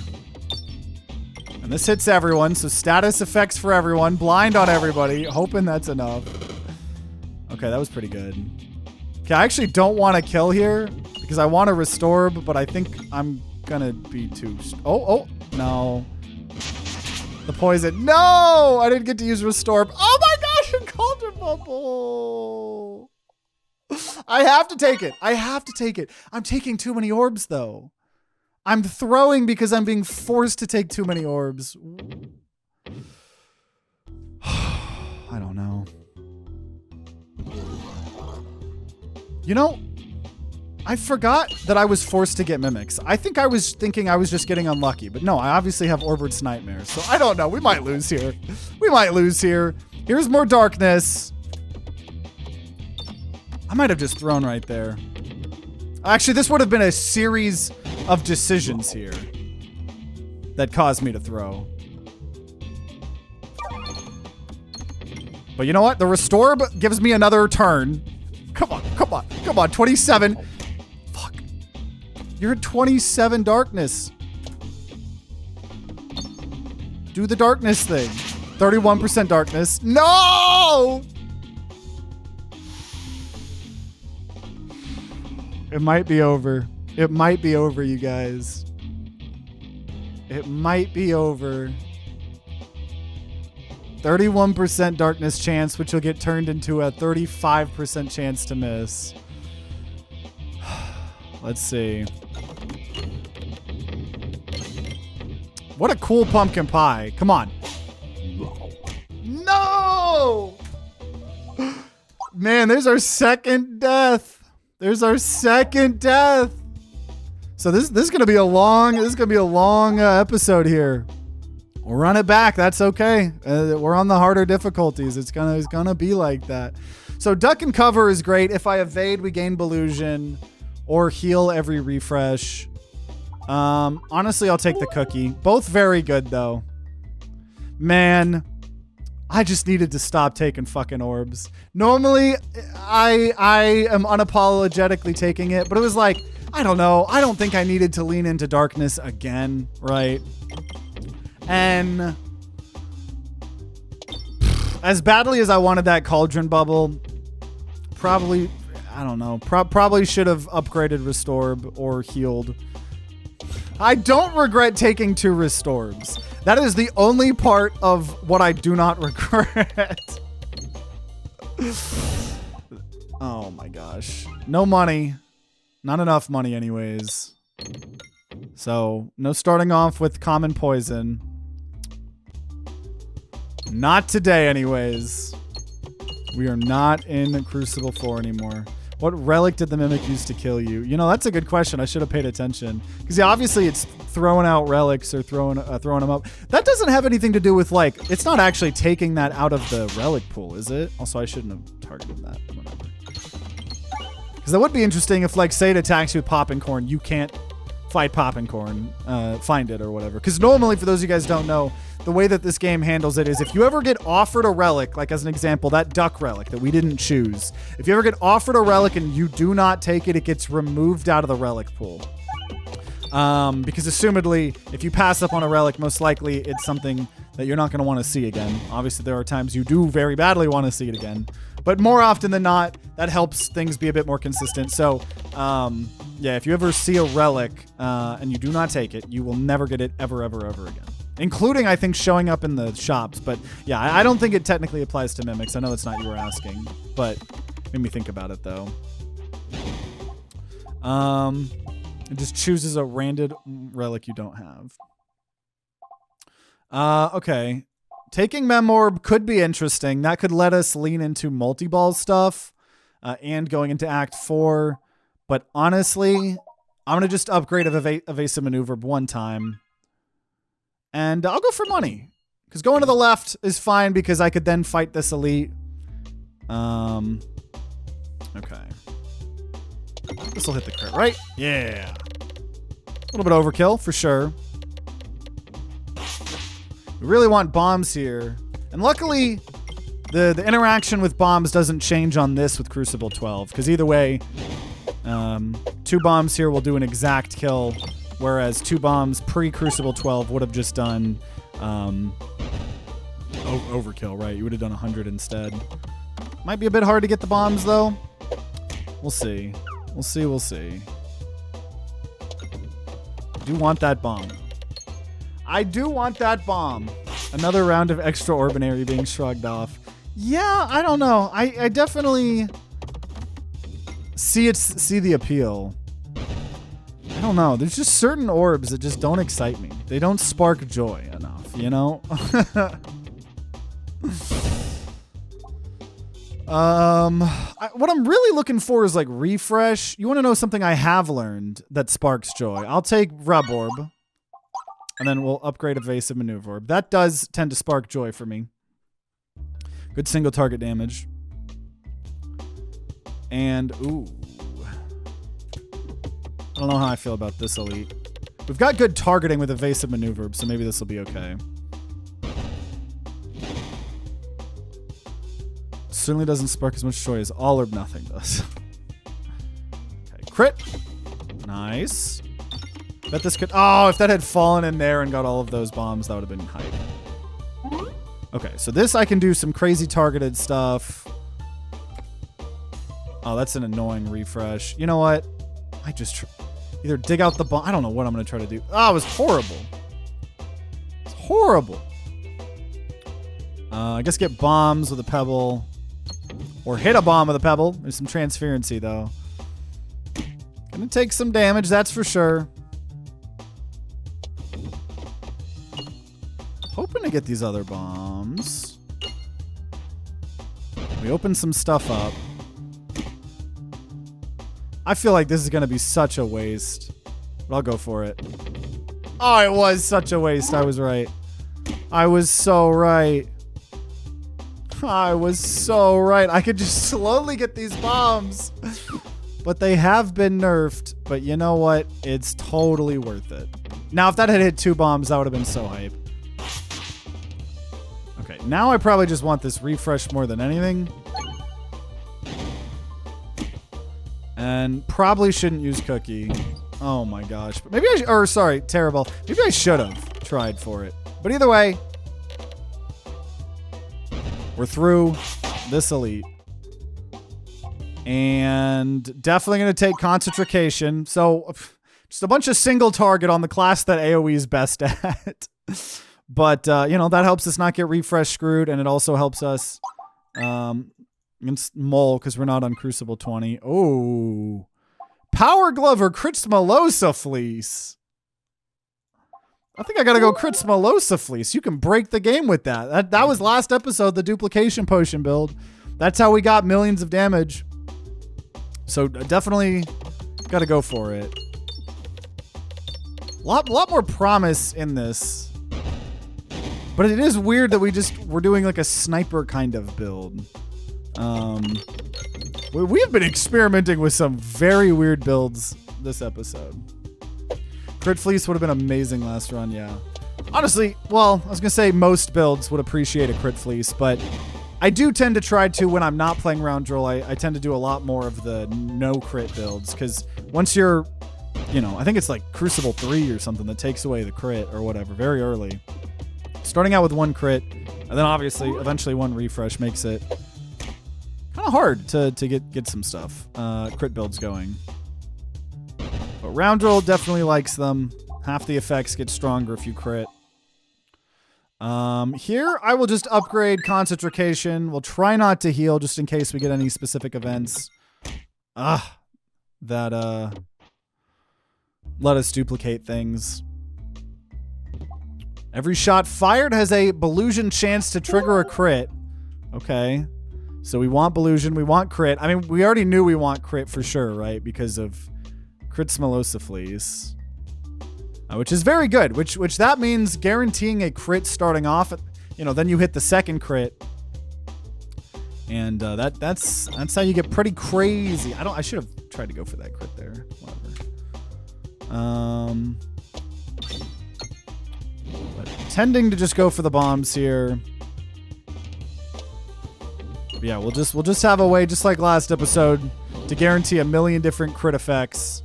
And this hits everyone, so status effects for everyone. Blind on everybody. Hoping that's enough. Okay, that was pretty good. Okay, I actually don't want to kill here because I want to restore, but I think I'm gonna be too. Oh, no. The poison. No! I didn't get to use restore. Oh my gosh, a cauldron bubble. I have to take it. I have to take it. I'm taking too many orbs, though. I'm throwing because I'm being forced to take too many orbs. I don't know. You know, I forgot that I was forced to get mimics. I think I was thinking I was just getting unlucky, but no, I obviously have Orbert's Nightmares. So I don't know. We might lose here. We might lose here. Here's more darkness. I might have just thrown right there. Actually, this would have been a series of decisions here that caused me to throw. But you know what? The restore gives me another turn. Come on, come on, come on. 27. Fuck. You're at 27 darkness. Do the darkness thing. 31% darkness. No! It might be over. It might be over, you guys. It might be over. 31% darkness chance, which will get turned into a 35% chance to miss. Let's see. What a cool pumpkin pie. Come on. No! Man, there's our second death. There's our second death. So this is gonna be a long episode here. We'll run it back. That's okay. We're on the harder difficulties. It's gonna be like that. So duck and cover is great. If I evade, we gain Ballusion or heal every refresh. Honestly, I'll take the cookie. Both very good though. Man, I just needed to stop taking fucking orbs. Normally, I am unapologetically taking it, but it was like, I don't know. I don't think I needed to lean into darkness again, right? And as badly as I wanted that cauldron bubble, probably, I don't know, probably should have upgraded Restorb or healed. I don't regret taking 2 Restorbs. That is the only part of what I do not regret. Oh my gosh. No money. Not enough money anyways. So, no starting off with common poison. Not today anyways. We are not in Crucible 4 anymore. What relic did the Mimic use to kill you? You know, that's a good question. I should have paid attention. Because yeah, obviously it's throwing out relics or throwing them up. That doesn't have anything to do with, like, it's not actually taking that out of the relic pool, is it? Also, I shouldn't have targeted that. Whatever. Because that would be interesting if, like, say it attacks you with Poppin' Corn, you can't fight Poppin' Corn, find it or whatever. Because normally, for those of you guys who don't know, the way that this game handles it is if you ever get offered a relic, like as an example, that duck relic that we didn't choose, if you ever get offered a relic and you do not take it, it gets removed out of the relic pool. Because assumedly, if you pass up on a relic, most likely it's something that you're not going to want to see again. Obviously, there are times you do very badly want to see it again. But more often than not, that helps things be a bit more consistent. So, yeah, if you ever see a relic and you do not take it, you will never get it ever, ever, ever again. Including, I think, showing up in the shops. But yeah, I don't think it technically applies to mimics. I know that's not what you were asking, but made me think about it, though. It just chooses a random relic you don't have. Okay. Taking Memorb could be interesting. That could let us lean into multi-ball stuff and going into Act 4. But honestly, I'm going to just upgrade Evasive Maneuver one time. And I'll go for money. Because going to the left is fine because I could then fight this elite. Okay. This will hit the crit, right? Yeah. A little bit overkill, for sure. We really want bombs here. And luckily, the interaction with bombs doesn't change on this with Crucible 12. Because either way, 2 bombs here will do an exact kill. Whereas 2 bombs pre-Crucible 12 would have just done overkill, right? You would have done 100 instead. Might be a bit hard to get the bombs, though. We'll see. We'll see, we'll see. I do want that bomb. I do want that bomb. Another round of extraordinary being shrugged off. Yeah, I don't know. I definitely see the appeal. I don't know. There's just certain orbs that just don't excite me. They don't spark joy enough, you know? What I'm really looking for is like refresh. You want to know something I have learned that sparks joy? I'll take Rub Orb. And then we'll upgrade Evasive Maneuver Orb. That does tend to spark joy for me. Good single target damage. And, ooh. I don't know how I feel about this elite. We've got good targeting with Evasive Maneuver, so maybe this will be okay. Certainly doesn't spark as much joy as All or Nothing does. Okay, crit. Nice. Bet this could... Oh, if that had fallen in there and got all of those bombs, that would have been hype. Okay, so this I can do some crazy targeted stuff. Oh, that's an annoying refresh. You know what? I just... Either dig out the bomb. I don't know what I'm going to try to do. Oh, it was horrible. It's horrible. I guess get bombs with a pebble. Or hit a bomb with a pebble. There's some transferency, though. Gonna take some damage, that's for sure. Hoping to get these other bombs. We open some stuff up. I feel like this is gonna be such a waste. But I'll go for it. Oh, it was such a waste. I was right. I was so right. I was so right. I could just slowly get these bombs. But they have been nerfed. But you know what? It's totally worth it. Now, if that had hit 2 bombs, that would have been so hype. Okay, now I probably just want this refresh more than anything. And probably shouldn't use Cookie. Oh my gosh. But maybe I should, or sorry, terrible. Maybe I should have tried for it. But either way, we're through this elite. And definitely going to take concentration. So just a bunch of single target on the class that AoE is best at. But, you know, that helps us not get refresh screwed. And it also helps us against Mole because we're not on Crucible 20. Oh. Power Glove or Critsmalosa Fleece. I think I gotta go Critsmalosa Fleece. You can break the game with that. That was last episode, the duplication potion build. That's how we got millions of damage. So definitely gotta go for it. Lot more promise in this. But it is weird that we're doing like a sniper kind of build. We have been experimenting with some very weird builds this episode. Crit Fleece would have been amazing last run, yeah. Honestly, well, I was going to say most builds would appreciate a Crit Fleece, but I do tend to try to, when I'm not playing Round Drill, I tend to do a lot more of the no crit builds, because once you're, you know, I think it's like Crucible 3 or something that takes away the crit or whatever very early. Starting out with 1 crit, and then obviously eventually 1 refresh makes it kind of hard to get some stuff, crit builds going. But Round Drill definitely likes them. Half the effects get stronger if you crit. Here I will just upgrade concentration. We'll try not to heal just in case we get any specific events. That let us duplicate things. Every shot fired has a Belusion chance to trigger a crit. Okay. So we want Belusion, we want crit. I mean, we already knew we want crit for sure, right? Because of Critsmalosa Fleece. Which is very good, which that means guaranteeing a crit starting off, you know, then you hit the second crit. And that's how you get pretty crazy. I should have tried to go for that crit there. Whatever. But tending to just go for the bombs here. But yeah, we'll just have a way, just like last episode, to guarantee a million different crit effects.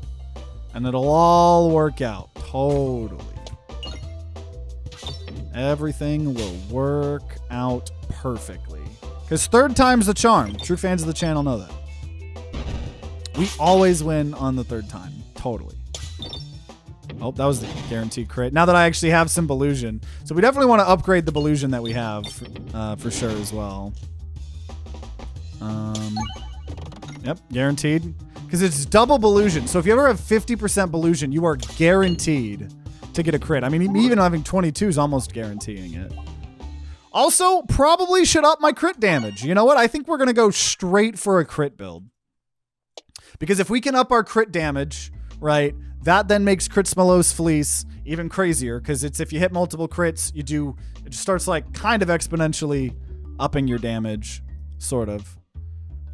And it'll all work out. Totally. Everything will work out perfectly. Because 3rd time's the charm. True fans of the channel know that. We always win on the 3rd time. Totally. Oh, that was the guaranteed crit. Now that I actually have some Belusion. So we definitely want to upgrade the Belusion that we have for sure as well. Yep, guaranteed. Because it's double Belusion. So if you ever have 50% Belusion, you are guaranteed to get a crit. I mean, even having 22 is almost guaranteeing it. Also, probably should up my crit damage. You know what? I think we're going to go straight for a crit build. Because if we can up our crit damage, right, that then makes Critsmalosa Fleece even crazier. Because it's if you hit multiple crits, it just starts like kind of exponentially upping your damage. Sort of.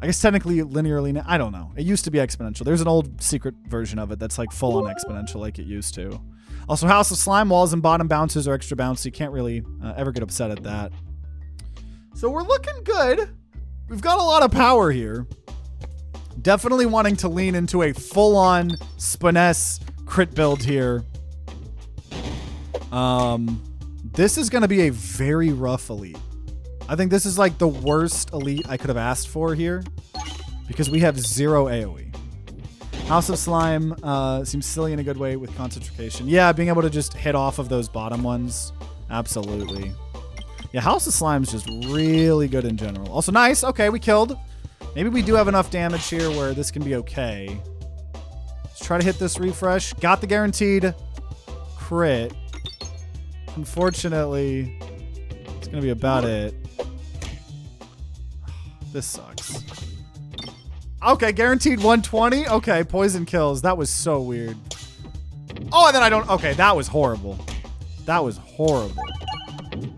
I guess technically linearly, I don't know. It used to be exponential. There's an old secret version of it that's like full on exponential like it used to. Also, House of Slime walls and bottom bounces are extra bouncy. You can't really ever get upset at that. So we're looking good. We've got a lot of power here. Definitely wanting to lean into a full on Spiness crit build here. This is going to be a very rough elite. I think this is like the worst elite I could have asked for here because we have 0 AoE. House of Slime seems silly in a good way with concentration. Yeah, being able to just hit off of those bottom ones. Absolutely. Yeah, House of Slime is just really good in general. Also nice. Okay, we killed. Maybe we do have enough damage here where this can be okay. Let's try to hit this refresh. Got the guaranteed crit. Unfortunately, it's going to be about it. This sucks. Okay, guaranteed 120. Okay, poison kills. That was so weird. Oh, and then I don't... Okay, that was horrible. That was horrible.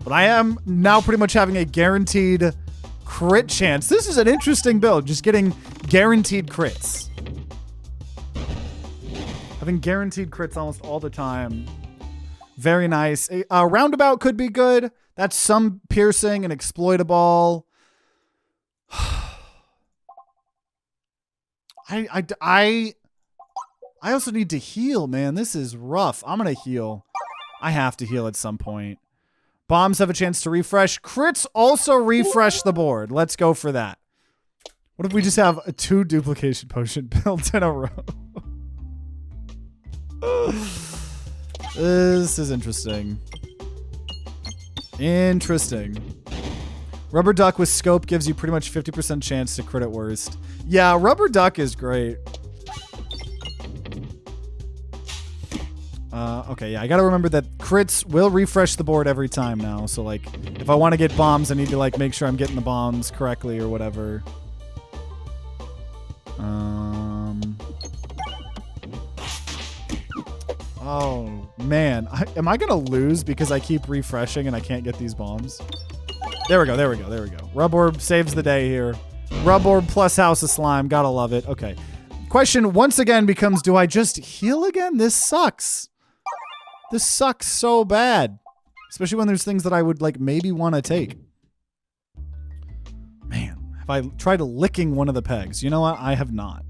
But I am now pretty much having a guaranteed crit chance. This is an interesting build. Just getting guaranteed crits. Having guaranteed crits almost all the time. Very nice. A roundabout could be good. That's some piercing and exploitable. I also need to heal, man. This is rough. I'm going to heal. I have to heal at some point. Bombs have a chance to refresh. Crits also refresh the board. Let's go for that. What if we just have a 2 duplication potion built in a row? This is interesting. Interesting. Rubber duck with scope gives you pretty much 50% chance to crit at worst. Yeah, rubber duck is great. Okay, yeah, I gotta remember that crits will refresh the board every time now. So, like, if I want to get bombs, I need to, like, make sure I'm getting the bombs correctly or whatever. Oh, man. Am I gonna lose because I keep refreshing and I can't get these bombs? There we go, there we go, there we go. Rub Orb saves the day here. Rub Orb plus House of Slime. Gotta love it. Okay. Question once again becomes, do I just heal again? This sucks. This sucks so bad. Especially when there's things that I would, like, maybe want to take. Man, have I tried licking one of the pegs? You know what? I have not.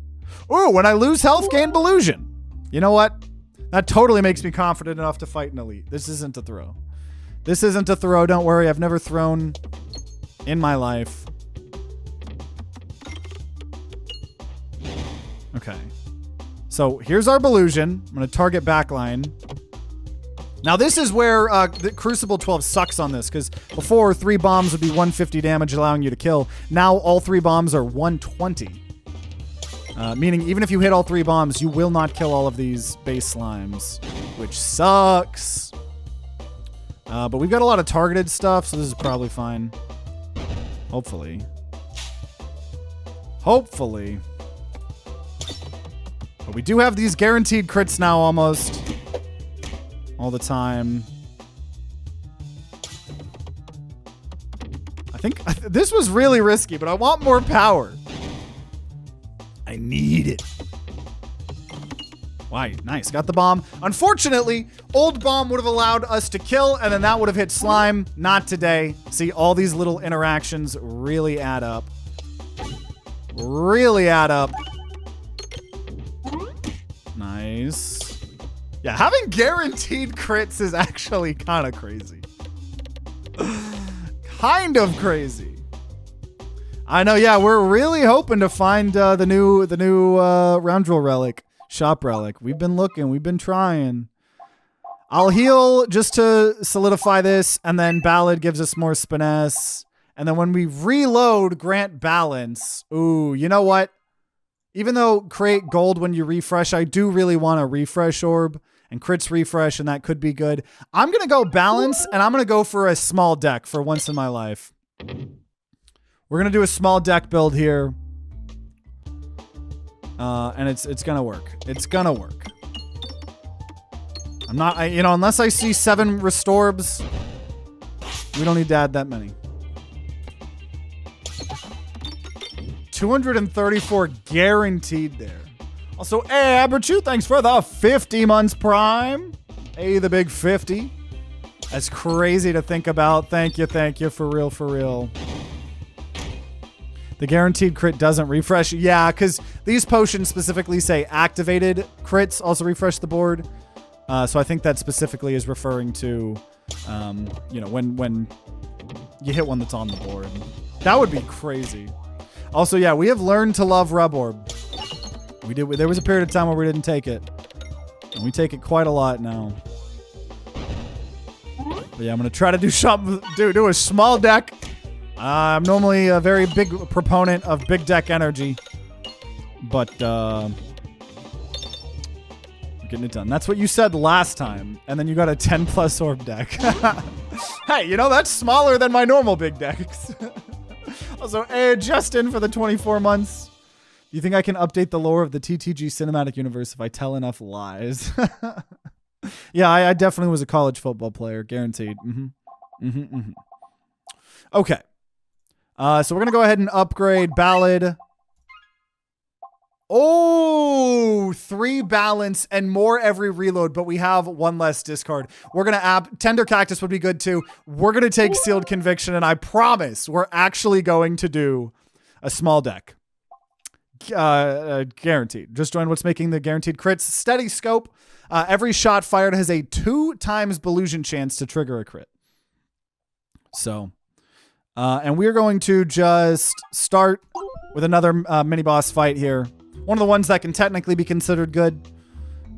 Ooh, when I lose health, gain Belusion. You know what? That totally makes me confident enough to fight an elite. This isn't a throw. This isn't a throw. Don't worry. I've never thrown in my life. Okay. So here's our Belusion. I'm going to target backline. Now this is where the Crucible 12 sucks on this, because before 3 bombs would be 150 damage, allowing you to kill. Now all 3 bombs are 120. Meaning even if you hit all 3 bombs, you will not kill all of these base slimes, which sucks. But we've got a lot of targeted stuff, so this is probably fine. Hopefully. Hopefully. But we do have these guaranteed crits now almost. All the time. I think this was really risky, but I want more power. I need it. Why? Nice. Got the bomb. Unfortunately, old bomb would have allowed us to kill, and then that would have hit slime. Not today. See, all these little interactions really add up. Really add up. Nice. Yeah, having guaranteed crits is actually kind of crazy. Kind of crazy. I know, yeah, we're really hoping to find the new Roundrill relic, shop relic. We've been looking, we've been trying. I'll heal just to solidify this, and then Ballad gives us more Spinesse. And then when we reload, grant balance. Ooh, you know what? Even though create gold when you refresh, I do really want a refresh orb. And crits refresh, and that could be good. I'm going to go balance, and I'm going to go for a small deck for once in my life. We're going to do a small deck build here. And it's going to work. It's going to work. I'm not, you know, unless I see 7 restorbs, we don't need to add that many. 234 guaranteed there. Also, hey, Aberchu, thanks for the 50 months prime. Hey, the big 50. That's crazy to think about. Thank you, for real, for real. The guaranteed crit doesn't refresh. Yeah, because these potions specifically say activated crits also refresh the board. So I think that specifically is referring to, you know, when you hit one that's on the board. That would be crazy. Also, yeah, we have learned to love Rub Orb. We did. There was a period of time where we didn't take it, and we take it quite a lot now. But yeah, I'm gonna try to do a small deck. I'm normally a very big proponent of big deck energy, but We're getting it done. That's what you said last time. And then you got a 10 plus orb deck. Hey, you know, that's smaller than my normal big decks. Also, hey, Justin for the 24 months. Do you think I can update the lore of the TTG cinematic universe if I tell enough lies? Yeah, I definitely was a college football player. Guaranteed. Okay. So we're going to go ahead and upgrade Ballad. Oh, 3 balance and more every reload, but we have 1 less discard. We're going to Tender Cactus would be good too. We're going to take Sealed Conviction, and I promise we're actually going to do a small deck. Guaranteed. Just join what's making the guaranteed crits. Steady Scope. Every shot fired has a 2 times Belusion chance to trigger a crit. So, and we're going to just start with another mini boss fight here. One of the ones that can technically be considered good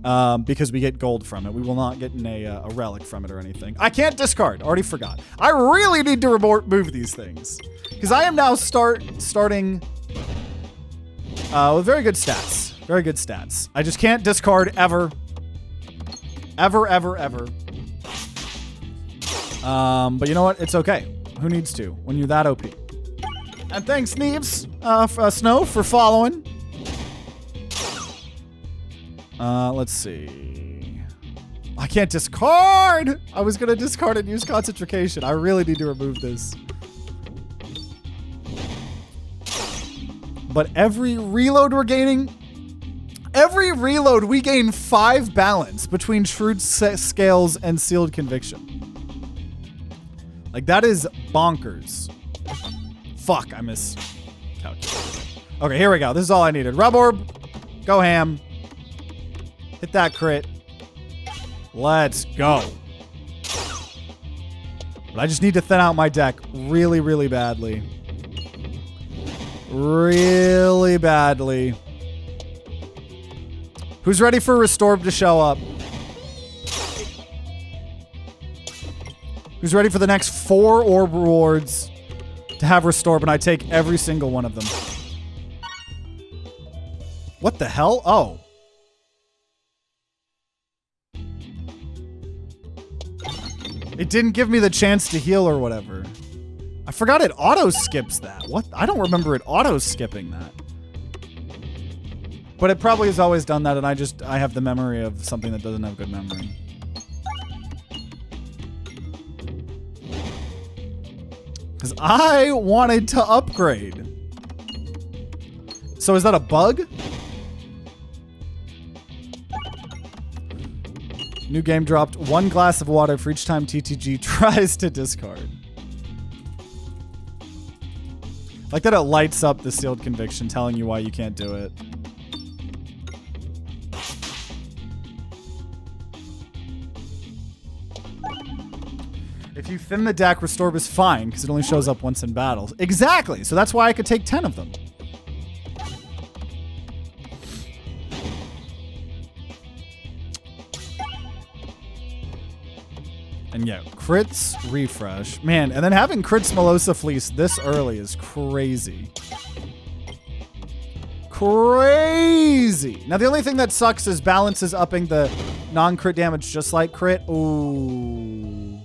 because we get gold from it. We will not get a relic from it or anything. I can't discard. Already forgot. I really need to remove these things because I am now starting with very good stats. Very good stats. I just can't discard ever. Ever. But you know what? It's okay. Who needs to when you're that OP? And thanks, Neeves, Snow, for following. Let's see. I can't discard. I was going to discard and use concentration. I really need to remove this. But every reload we're gaining, we gain 5 balance between Shrewd Scales and Sealed Conviction. Like, that is bonkers. Fuck, I miscalculated. Okay, here we go. This is all I needed. Rub Orb. Go ham. Hit that crit. Let's go. But I just need to thin out my deck really, really badly. Really badly. Who's ready for Restorb to show up? Who's ready for the next 4 orb rewards to have Restorb, and I take every single one of them? What the hell? Oh. It didn't give me the chance to heal or whatever. I forgot it auto-skips that. What? I don't remember it auto-skipping that. But it probably has always done that, and I have the memory of something that doesn't have good memory. Because I wanted to upgrade. So is that a bug? New game dropped. 1 glass of water for each time TTG tries to discard. Like that it lights up the Sealed Conviction telling you why you can't do it. If you thin the deck, Restorb is fine because it only shows up once in battle. Exactly. So that's why I could take 10 of them. And yeah, crits, refresh. Man, and then having crits Melosa Fleece this early is crazy. Crazy. Now, the only thing that sucks is balance is upping the non-crit damage just like crit. Ooh.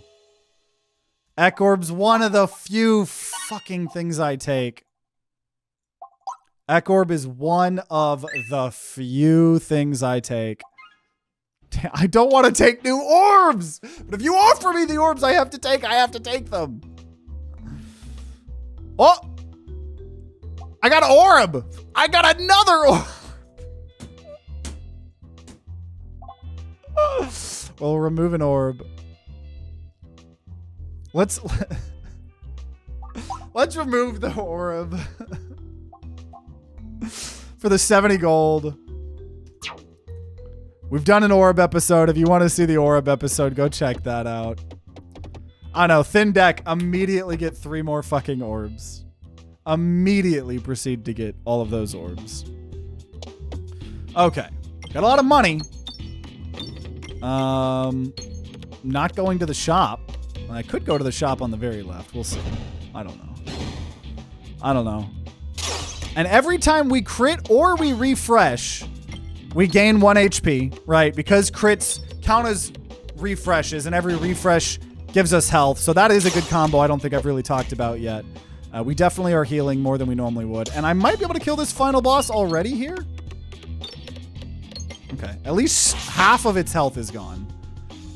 Echorb's one of the few fucking things I take. Echoorb is one of the few things I take. I don't want to take new orbs, but if you offer me the orbs I have to take them. Oh, I got an orb. I got another orb. We'll remove an orb. Let's remove the orb for the 70 gold. We've done an orb episode. If you want to see the orb episode, go check that out. I know, thin deck, immediately get 3 more fucking orbs. Immediately proceed to get all of those orbs. Okay. Got a lot of money. Not going to the shop. I could go to the shop on the very left. We'll see. I don't know. And every time we crit or we refresh, we gain 1 HP, right? Because crits count as refreshes, and every refresh gives us health. So that is a good combo I don't think I've really talked about yet. We definitely are healing more than we normally would. And I might be able to kill this final boss already here. Okay, at least half of its health is gone.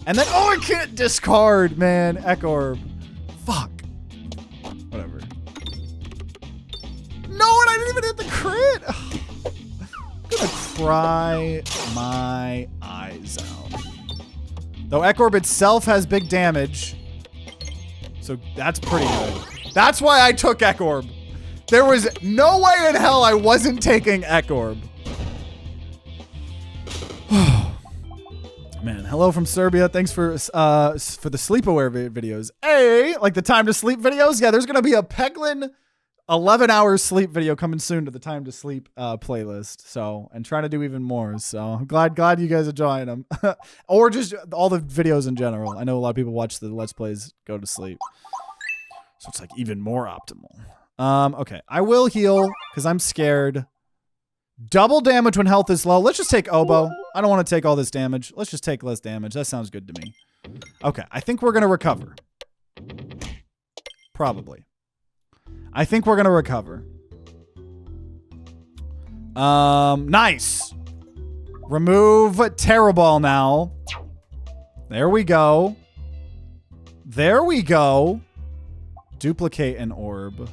And then, oh, I can't discard, man. Echo Orb. Fuck. Whatever. No, and I didn't even hit the crit. I'm gonna cry my eyes out. Though Echo Orb itself has big damage. So that's pretty good. That's why I took Echo Orb. There was no way in hell I wasn't taking Echo Orb. Man, hello from Serbia. Thanks for the sleep-aware videos. Hey, like the time to sleep videos? Yeah, there's going to be a Peglin 11-hour sleep video coming soon to the time to sleep playlist. So, and trying to do even more. So, I'm glad you guys are enjoying them. Or just all the videos in general. I know a lot of people watch the Let's Plays go to sleep. So, it's like even more optimal. Okay, I will heal because I'm scared. Double damage when health is low. Let's just take Oboe. I don't want to take all this damage. Let's just take less damage. That sounds good to me. Okay, I think we're going to recover. Probably. I think we're going to recover. Nice. Remove Terror Ball now. There we go. There we go. Duplicate an orb.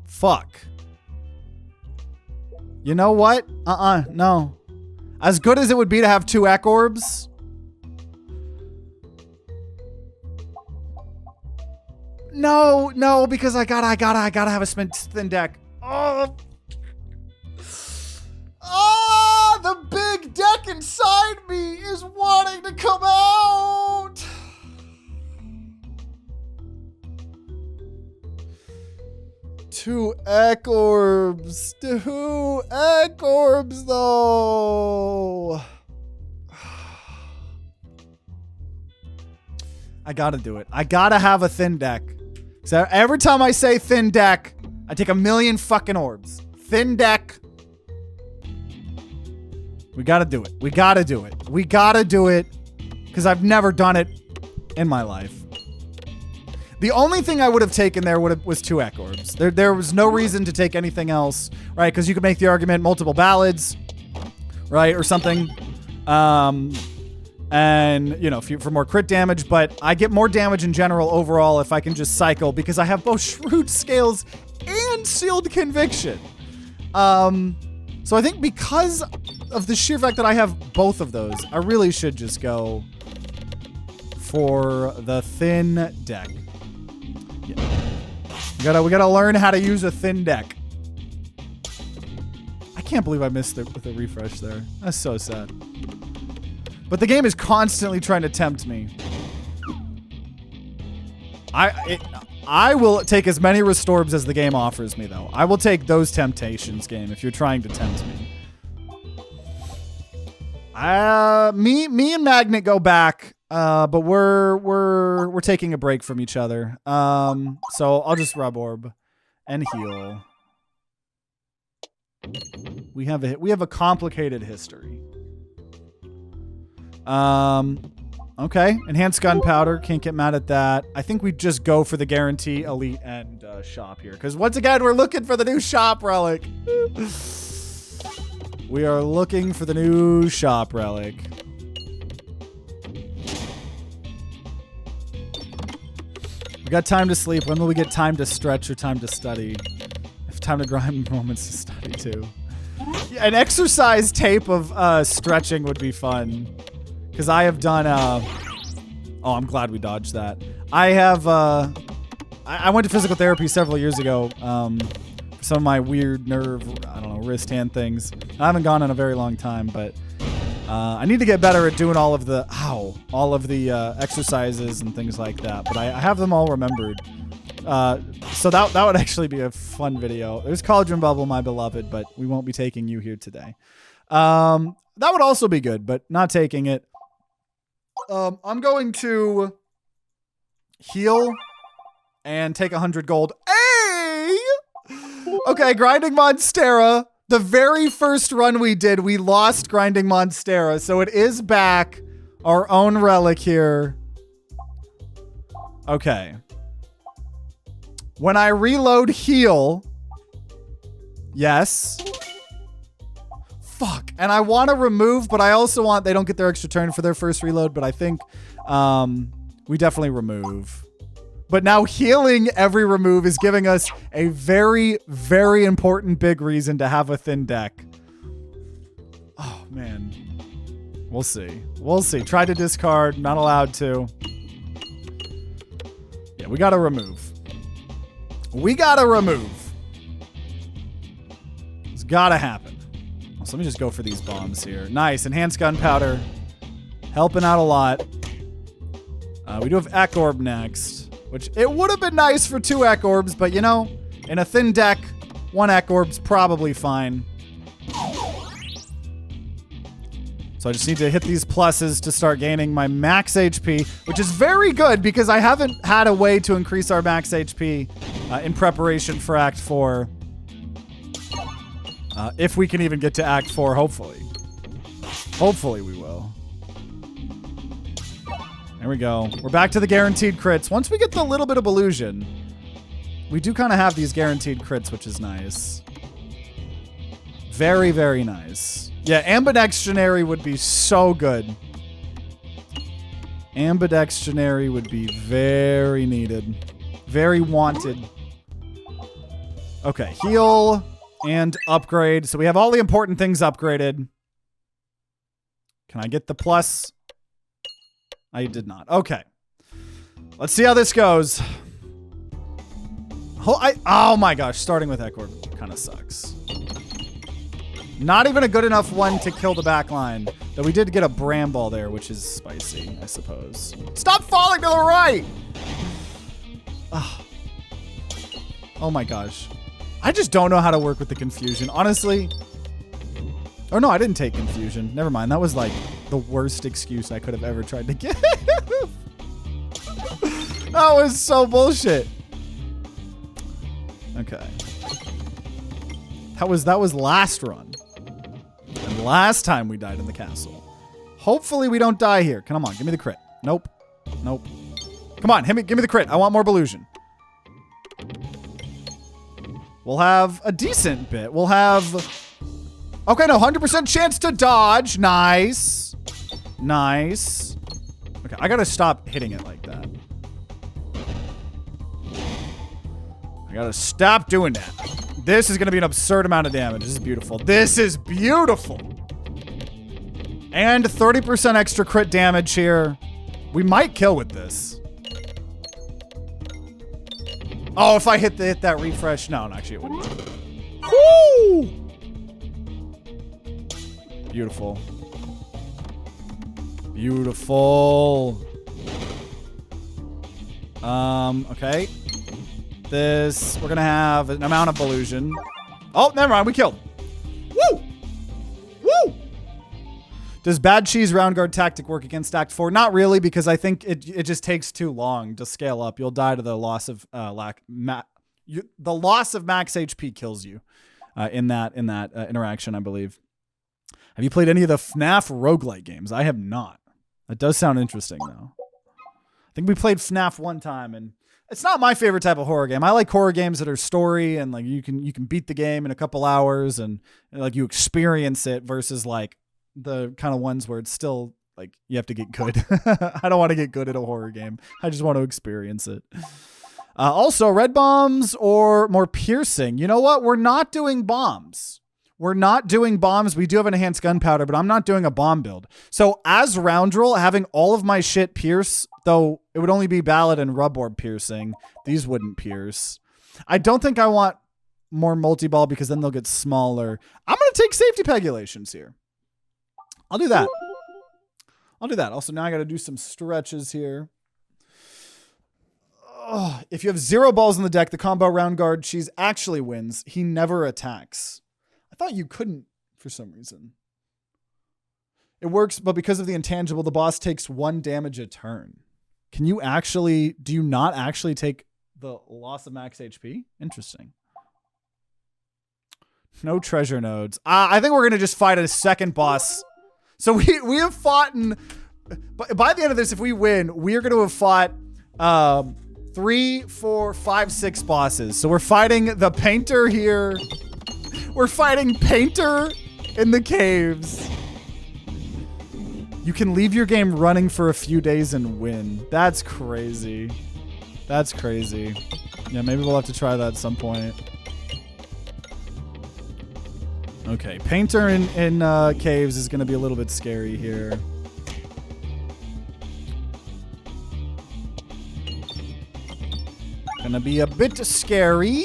Fuck. You know what? No. As good as it would be to have 2 Echo Orbs. No, because I gotta have a thin deck. Oh, the big deck inside me is wanting to come out. Two Echo Orbs. 2 Echo Orbs, though. I gotta do it. I gotta have a thin deck. So every time I say thin deck, I take 1,000,000 fucking orbs. Thin deck. We gotta do it. We gotta do it. We gotta do it. Because I've never done it in my life. The only thing I would have taken there was 2 Echo Orbs. There was no reason to take anything else, right? Because you could make the argument multiple ballads, right? Or something. And, you know, for more crit damage. But I get more damage in general overall if I can just cycle. Because I have both Shrewd Scales and Sealed Conviction. So I think because of the sheer fact that I have both of those, I really should just go for the thin deck. Yeah. We gotta learn how to use a thin deck. I can't believe I missed it with a refresh there. That's so sad. But the game is constantly trying to tempt me. I will take as many Restorbs as the game offers me, though. I will take those temptations, game, if you're trying to tempt me. Me and Magnet go back. But we're taking a break from each other. So I'll just rub orb and heal. We have a complicated history. Okay, enhanced gunpowder, can't get mad at that. I think we just go for the guarantee elite and shop here, because once again we're looking for the new shop relic. We are looking for the new shop relic. We got time to sleep. When will we get time to stretch or time to study? If time to grind, moments to study too. Yeah, an exercise tape of stretching would be fun. Because I have done, oh, I'm glad we dodged that. I have, I went to physical therapy several years ago for some of my weird nerve, I don't know, wrist hand things. I haven't gone in a very long time, but I need to get better at doing all of the exercises and things like that. But I have them all remembered. So that would actually be a fun video. There's Cauldron Bubble, my beloved, but we won't be taking you here today. That would also be good, but not taking it. I'm going to heal and take 100 gold. Hey! Okay, grinding Monstera. The very first run we did, we lost grinding Monstera, so it is back. Our own relic here. Okay. When I reload heal. Yes. Fuck. And I want to remove, but I also want, they don't get their extra turn for their first reload, but I think we definitely remove. But now healing every remove is giving us a very, very important big reason to have a thin deck. Oh, man. We'll see. We'll see. Try to discard. Not allowed to. Yeah, we got to remove. We got to remove. It's got to happen. So let me just go for these bombs here. Nice. Enhanced gunpowder. Helping out a lot. We do have Ek Orb next. Which, it would have been nice for 2 Ek Orbs, but you know, in a thin deck, 1 Ek Orb's probably fine. So I just need to hit these pluses to start gaining my max HP, which is very good because I haven't had a way to increase our max HP in preparation for Act 4. If we can even get to Act 4, hopefully. Hopefully we will. There we go. We're back to the guaranteed crits. Once we get the little bit of illusion, we do kind of have these guaranteed crits, which is nice. Very, very nice. Yeah, Ambidextrionary would be so good. Ambidextrionary would be very needed. Very wanted. Okay, heal and upgrade. So we have all the important things upgraded. Can I get the plus? I did not. Okay. Let's see how this goes. Oh my gosh, starting with Ek Orb kind of sucks. Not even a good enough one to kill the back line. Though we did get a Bramble there, which is spicy, I suppose. Stop falling to the right! Oh my gosh. I just don't know how to work with the confusion. Honestly. Oh no, I didn't take confusion. Never mind. That was like the worst excuse I could have ever tried to give. That was so bullshit. Okay. That was last run. And last time we died in the castle. Hopefully we don't die here. Come on, give me the crit. Nope. Nope. Come on, give me the crit. I want more Belusion. We'll have a decent bit. We'll have... Okay, no, 100% chance to dodge. Nice. Nice. Okay, I gotta stop hitting it like that. I gotta stop doing that. This is gonna be an absurd amount of damage. This is beautiful. This is beautiful. And 30% extra crit damage here. We might kill with this. Oh, if I hit that refresh. No, actually it wouldn't. Woo! Beautiful. Beautiful. Okay. This, we're gonna have an amount of Belusion. Oh, never mind, we killed. Woo! Woo! Does Bad Cheese Round Guard Tactic work against Act 4? Not really, because I think it just takes too long to scale up. You'll die to the loss of the loss of max HP kills you in that interaction, I believe. Have you played any of the FNAF roguelike games? I have not. That does sound interesting, though. I think we played FNAF one time, and it's not my favorite type of horror game. I like horror games that are story, and like you can beat the game in a couple hours, and like you experience it versus like the kind of ones where it's still like you have to get good. I don't want to get good at a horror game. I just want to experience it. Also, red bombs or more piercing. You know what? We're not doing bombs. We're not doing bombs. We do have an enhanced gunpowder, but I'm not doing a bomb build. So as Roundrel, having all of my shit pierce, though it would only be Ballad and Rub Orb piercing, these wouldn't pierce. I don't think I want more multi-ball because then they'll get smaller. I'm going to take safety pegulations here. I'll do that. I'll do that. Also, now I got to do some stretches here. Oh, if you have 0 balls in the deck, the combo Round Guard Cheese actually wins. He never attacks. I thought you couldn't for some reason. It works, but because of the intangible, the boss takes 1 damage a turn. Can you actually, do you not actually take the loss of max HP? Interesting. No treasure nodes. I think we're going to just fight a second boss. So we have fought in... By the end of this, if we win, we are going to have fought 3, 4, 5, 6 bosses. So we're fighting the painter here. We're fighting painter in the caves. You can leave your game running for a few days and win. That's crazy. That's crazy. Yeah, maybe we'll have to try that at some point. Okay, painter in caves is going to be a little bit scary here. Gonna be a bit scary.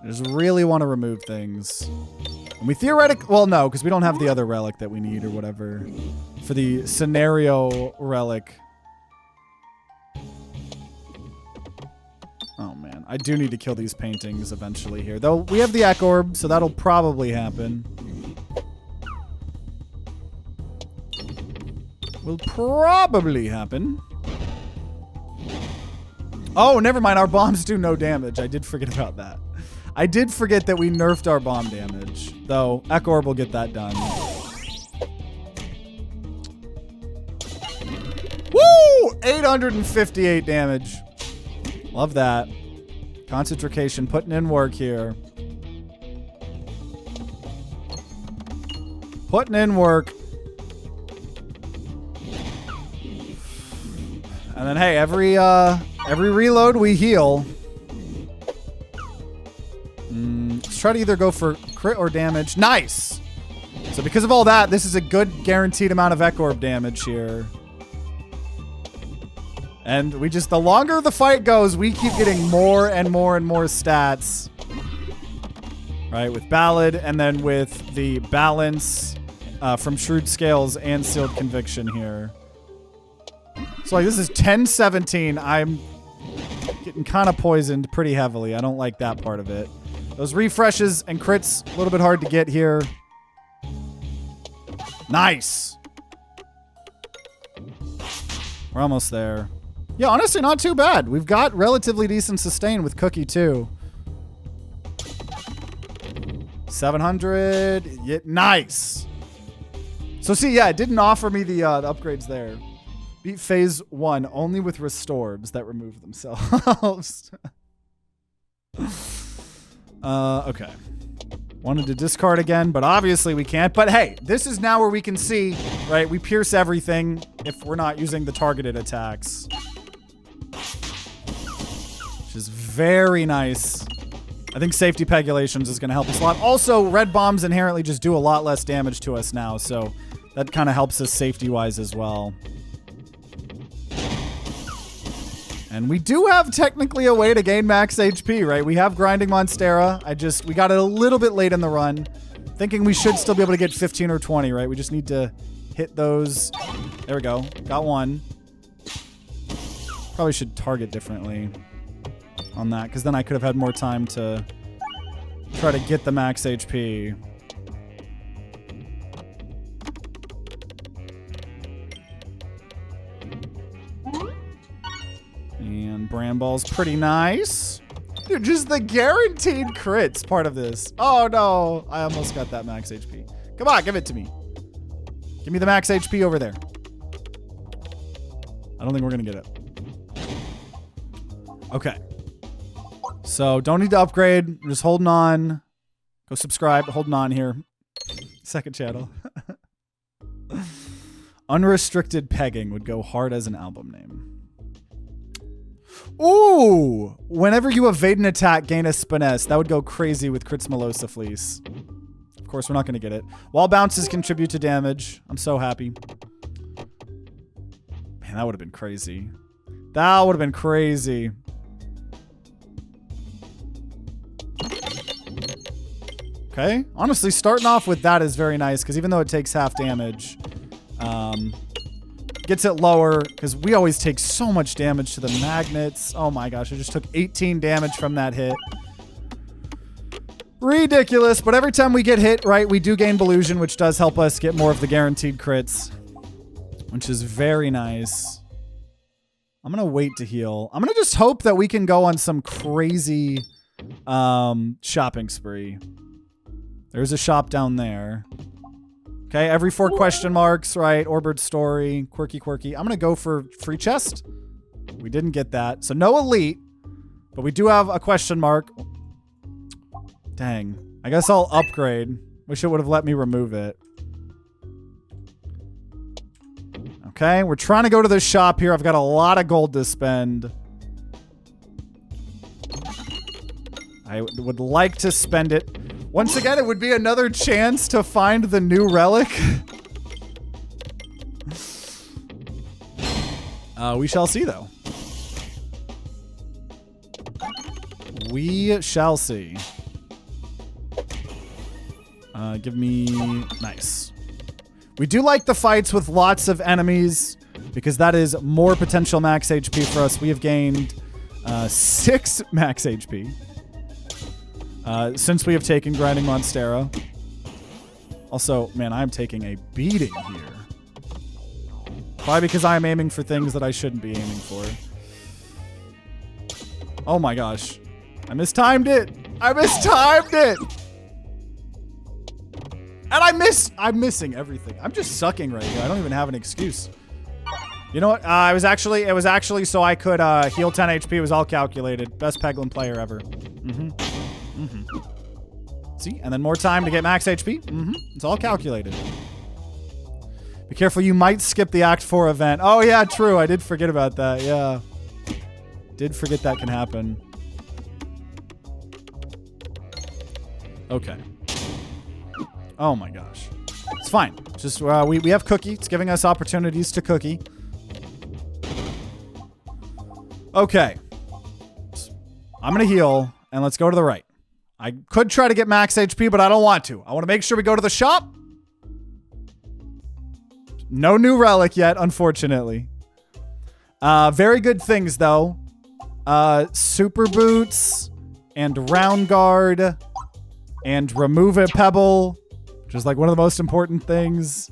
I just really want to remove things. And we theoretically... Well, no, because we don't have the other relic that we need or whatever. For the scenario relic. Oh, man. I do need to kill these paintings eventually here. Though, we have the Ek Orb, so that'll probably happen. Will probably happen. Oh, never mind. Our bombs do no damage. I did forget about that. I did forget that we nerfed our bomb damage. Though, Ek Orb will get that done. Woo! 858 damage. Love that. Concentration, putting in work here. Putting in work. And then, hey, every reload we heal. Let's try to either go for crit or damage. Nice! So because of all that, this is a good guaranteed amount of Ek Orb damage here. And we just, the longer the fight goes, we keep getting more and more and more stats. Right, with Ballad and then with the balance from Shrewd Scales and Sealed Conviction here. So like this is 10-17. I'm getting kind of poisoned pretty heavily. I don't like that part of it. Those refreshes and crits, a little bit hard to get here. Nice. We're almost there. Yeah, honestly, not too bad. We've got relatively decent sustain with Cookie, too. 700. Yeah, nice. So, see, yeah, it didn't offer me the upgrades there. Beat phase 1 only with restorbs that remove themselves. Okay. Wanted to discard again, but obviously we can't. But hey, this is now where we can see, right? We pierce everything if we're not using the targeted attacks. Which is very nice. I think safety pegulations is going to help us a lot. Also, red bombs inherently just do a lot less damage to us now, so that kind of helps us safety-wise as well. And we do have technically a way to gain max HP, right? We have Grinding Monstera. We got it a little bit late in the run. Thinking we should still be able to get 15 or 20, right? We just need to hit those. There we go. Got one. Probably should target differently on that, because then I could have had more time to try to get the max HP. And Bramball's pretty nice. Dude, just the guaranteed crits part of this. Oh no, I almost got that max HP. Come on, give it to me. Give me the max HP over there. I don't think we're gonna get it. Okay. So don't need to upgrade. I'm just holding on. Go subscribe, holding on here. Second channel. Unrestricted Pegging would go hard as an album name. Ooh! Whenever you evade an attack, gain a Spiness. That would go crazy with Crits Melosa Fleece. Of course, we're not going to get it. Wall bounces contribute to damage. I'm so happy. Man, that would have been crazy. That would have been crazy. Okay. Honestly, starting off with that is very nice, because even though it takes half damage, gets it lower, because we always take so much damage to the magnets. Oh my gosh, I just took 18 damage from that hit. Ridiculous, but every time we get hit, right, we do gain Belusion, which does help us get more of the guaranteed crits, which is very nice. I'm going to wait to heal. I'm going to just hope that we can go on some crazy shopping spree. There's a shop down there. Okay, every 4 question marks, right? Orbert story, quirky. I'm going to go for free chest. We didn't get that. So no elite, but we do have a question mark. Dang. I guess I'll upgrade. Wish it would have let me remove it. Okay, we're trying to go to this shop here. I've got a lot of gold to spend. I would like to spend it. Once again, it would be another chance to find the new relic. We shall see, though. We shall see. Give me... Nice. We do like the fights with lots of enemies because that is more potential max HP for us. We have gained 6 max HP since we have taken Grinding Monstera. Also, man, I'm taking a beating here. Probably because I'm aiming for things that I shouldn't be aiming for. Oh my gosh. I mistimed it. I mistimed it. And I'm missing everything. I'm just sucking right here. I don't even have an excuse. You know what? It was actually so I could heal 10 HP. It was all calculated. Best Peglin player ever. See? And then more time to get max HP. It's all calculated. Be careful, you might skip the Act 4 event. Oh yeah, true. I did forget about that. Yeah. Did forget that can happen. Okay. Oh my gosh. It's fine. Just we have Cookie. It's giving us opportunities to Cookie. Okay. I'm going to heal, and let's go to the right. I could try to get max HP, but I don't want to. I want to make sure we go to the shop. No new relic yet, unfortunately. Very good things, though. Super Boots and Round Guard and Remove a Pebble, which is like one of the most important things.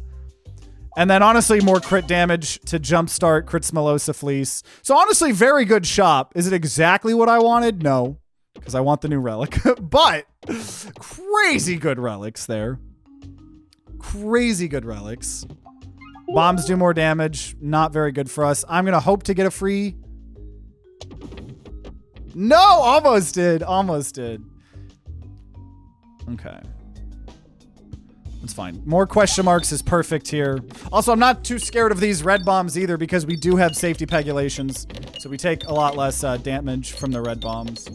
And then honestly, more crit damage to jumpstart Crits Melosa Fleece. So honestly, very good shop. Is it exactly what I wanted? No, because I want the new relic. But crazy good relics there. Crazy good relics. Bombs do more damage. Not very good for us. I'm going to hope to get a free... No, almost did. Almost did. Okay. That's fine. More question marks is perfect here. Also, I'm not too scared of these red bombs either because we do have safety pegulations. So we take a lot less damage from the red bombs.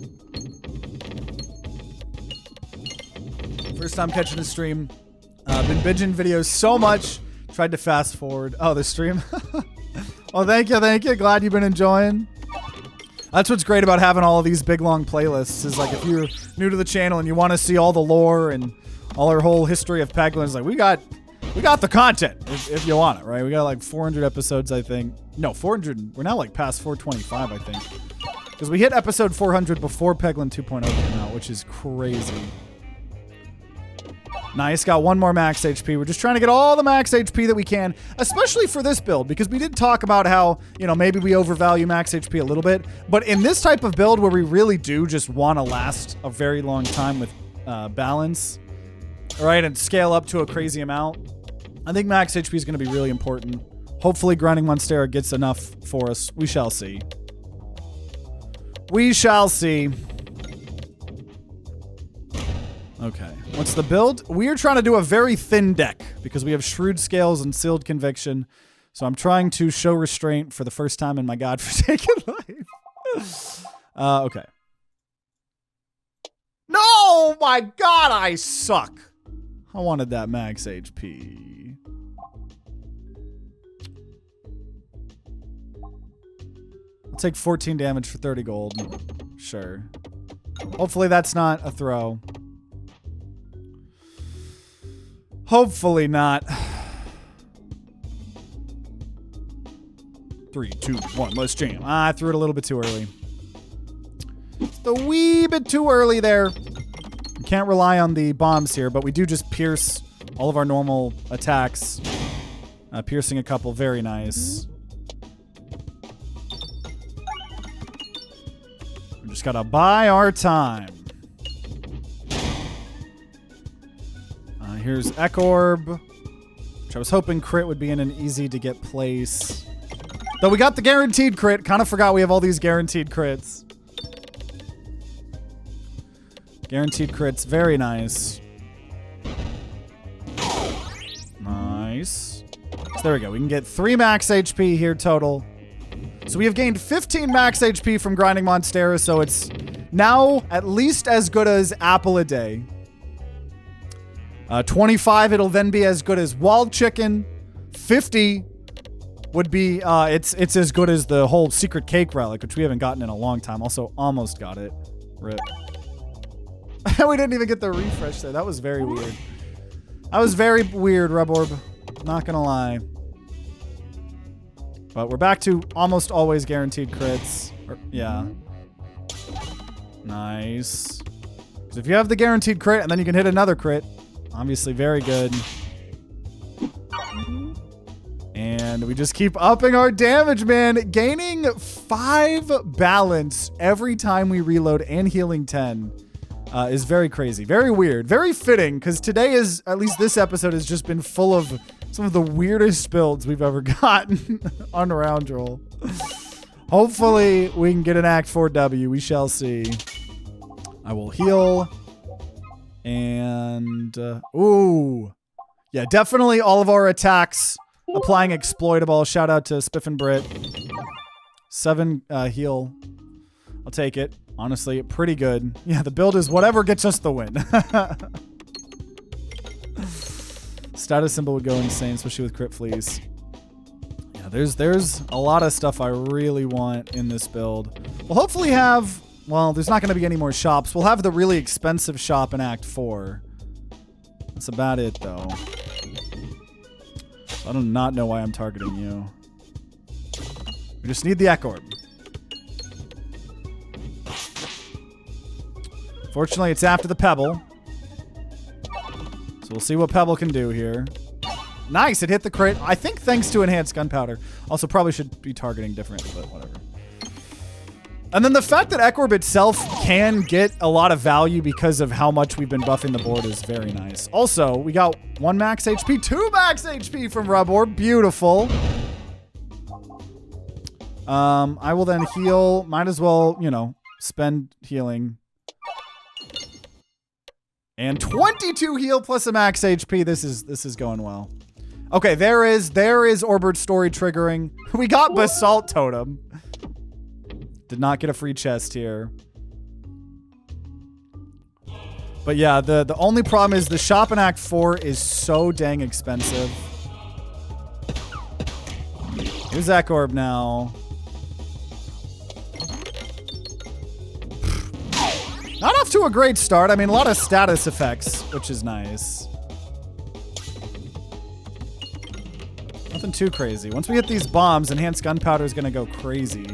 First time catching the stream. Been binging videos so much. Tried to fast forward. Oh, the stream. Oh, thank you. Thank you. Glad you've been enjoying. That's what's great about having all of these big, long playlists is like if you're new to the channel and you want to see all the lore and all our whole history of Peglin, it's like we got the content if you want it, right? We got like 400 episodes, I think. No, 400. We're now like past 425, I think. Because we hit episode 400 before Peglin 2.0 came out, which is crazy. Nice, got one more max HP. We're just trying to get all the max HP that we can, especially for this build, because we did talk about how, you know, maybe we overvalue max HP a little bit. But in this type of build where we really do just want to last a very long time with balance, right, and scale up to a crazy amount, I think max HP is going to be really important. Hopefully Grinding Monstera gets enough for us. We shall see. We shall see. Okay, what's the build? We are trying to do a very thin deck because we have Shrewd Scales and Sealed Conviction. So I'm trying to show restraint for the first time in my godforsaken life. Okay. No, my God, I suck. I wanted that max HP. I'll take 14 damage for 30 gold. Sure. Hopefully that's not a throw. Hopefully not. 3, 2, 1, let's jam. I threw it a little bit too early. It's a wee bit too early there. We can't rely on the bombs here, but we do just pierce all of our normal attacks. Piercing a couple, very nice. gotta buy our time. Here's Ekorb, which I was hoping crit would be in an easy to get place. Though we got the guaranteed crit. Kind of forgot we have all these guaranteed crits. Guaranteed crits. Very nice. Nice. So there we go. We can get 3 max HP here total. So we have gained 15 max HP from grinding Monstera, so it's now at least as good as Apple a Day. 25, it'll then be as good as Walled Chicken. 50 would be, it's as good as the whole Secret Cake Relic, which we haven't gotten in a long time. Also, almost got it. Rip. We didn't even get the refresh there. That was very weird. That was very weird, Ruborb. Not gonna lie. But we're back to almost always guaranteed crits. Yeah. Nice. So if you have the guaranteed crit and then you can hit another crit, obviously very good. And we just keep upping our damage, man. Gaining 5 balance every time we reload and healing 10 is very crazy. Very weird. Very fitting, because today is, at least this episode, has just been full of some of the weirdest builds we've ever gotten on Roundroll. Hopefully, we can get an Act 4 W. We shall see. I will heal. And, ooh. Yeah, definitely all of our attacks applying exploitable. Shout out to Spiff and Brit. 7 heal. I'll take it. Honestly, pretty good. Yeah, the build is whatever gets us the win. Status symbol would go insane, especially with crit fleas. Yeah, there's a lot of stuff I really want in this build. We'll hopefully have, well, there's not going to be any more shops. We'll have the really expensive shop in Act 4. That's about it, though. I do not know why I'm targeting you. We just need the Ekorb. Fortunately, it's after the Pebble. So we'll see what Pebble can do here. Nice, it hit the crit. I think thanks to enhanced gunpowder. Also, probably should be targeting different, but whatever. And then the fact that Ekorb itself can get a lot of value because of how much we've been buffing the board is very nice. Also, we got 1 max HP, 2 max HP from Ruborb. Beautiful. I will then heal. Might as well, you know, spend healing. And 22 heal plus a max HP. This is going well. Okay, there is Orbert's story triggering. We got Basalt Totem. Did not get a free chest here. But yeah, the only problem is the shop in Act 4 is so dang expensive. Here's Ekorb now. Not off to a great start. I mean, a lot of status effects, which is nice. Nothing too crazy. Once we hit these bombs, enhanced gunpowder is going to go crazy.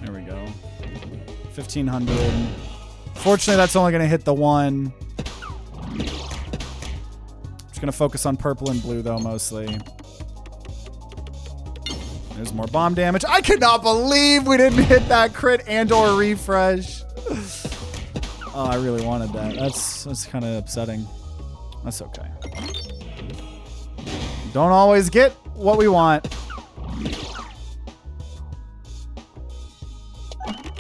There we go. 1,500. Fortunately, that's only going to hit the 1. Just going to focus on purple and blue, though, mostly. There's more bomb damage. I cannot believe we didn't hit that crit and or refresh. Oh, I really wanted that. That's kind of upsetting. That's okay. Don't always get what we want.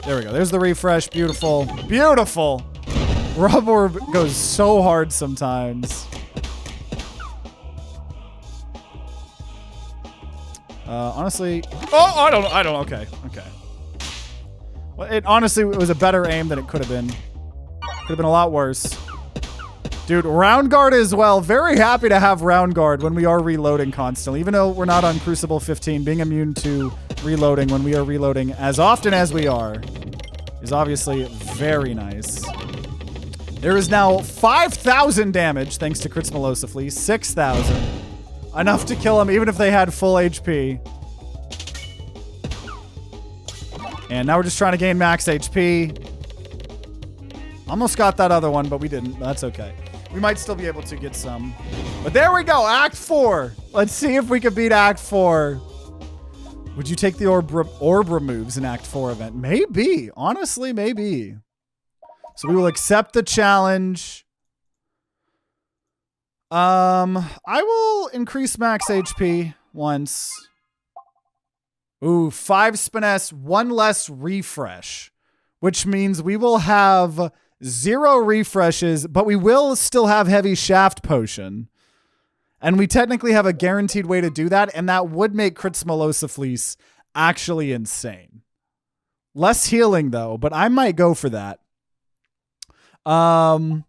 There we go. There's the refresh. Beautiful. Beautiful. Ruborb goes so hard sometimes. Honestly, I don't, okay. Well, it honestly was a better aim than it could have been. Could have been a lot worse. Dude, Round Guard as well. Very happy to have Round Guard when we are reloading constantly. Even though we're not on Crucible 15, being immune to reloading when we are reloading as often as we are is obviously very nice. There is now 5,000 damage thanks to Crits Melosifly. 6,000. Enough to kill him even if they had full HP. And now we're just trying to gain max HP. Almost got that other one, but we didn't. That's okay. We might still be able to get some. But there we go. Act 4. Let's see if we can beat Act 4. Would you take the orb removes in Act 4 event? Maybe. Honestly, maybe. So we will accept the challenge. I will increase max HP once. Ooh, 5 Spiness, 1 less refresh, which means we will have 0 refreshes, but we will still have heavy shaft potion. And we technically have a guaranteed way to do that, and that would make Critsmalosa Fleece actually insane. Less healing, though, but I might go for that. Though,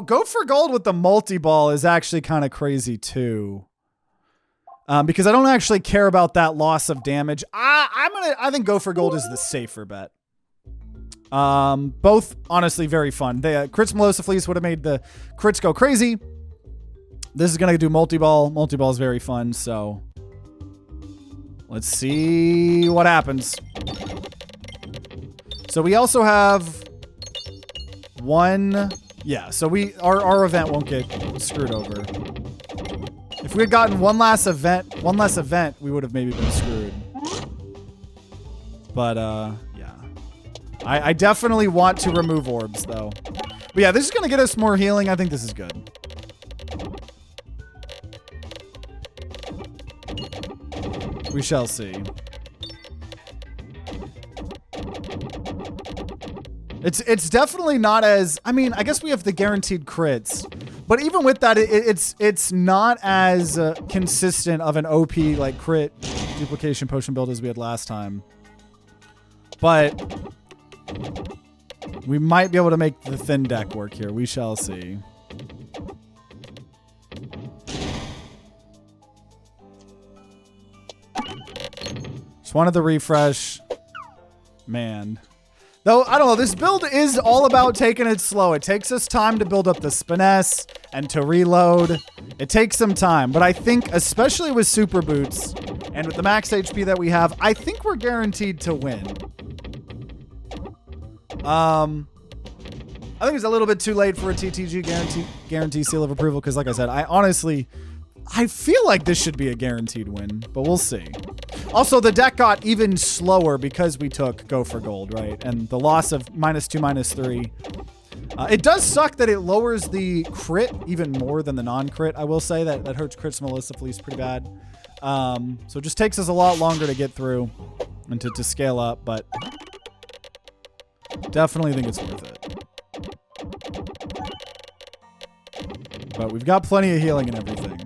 go for gold with the multi-ball is actually kind of crazy, too. Because I don't actually care about that loss of damage. I think go for gold is the safer bet. Both honestly very fun. The Critsmalosa Fleece would have made the crits go crazy. This is gonna do multi-ball. Multi-ball is very fun, so let's see what happens. So we also have one. Yeah, so our event won't get screwed over. If we had gotten one less event, we would have maybe been screwed. But yeah. I definitely want to remove orbs, though. But yeah, this is going to get us more healing. I think this is good. We shall see. It's definitely not as... I mean, I guess we have the guaranteed crits. But even with that, it's not as consistent of an OP, like, crit duplication potion build as we had last time. But... we might be able to make the thin deck work here. We shall see. Just wanted the refresh. Man. Though, I don't know. This build is all about taking it slow. It takes us time to build up the Spiness and to reload. It takes some time. But I think, especially with Super Boots and with the max HP that we have, I think we're guaranteed to win. I think it's a little bit too late for a TTG guarantee seal of approval because, like I said, I feel like this should be a guaranteed win, but we'll see. Also, the deck got even slower because we took Go for Gold, right? And the loss of -2, -3. It does suck that it lowers the crit even more than the non-crit. I will say that hurts Critsmalosa Fleece pretty bad. So it just takes us a lot longer to get through and to scale up, but definitely think it's worth it. But we've got plenty of healing and everything.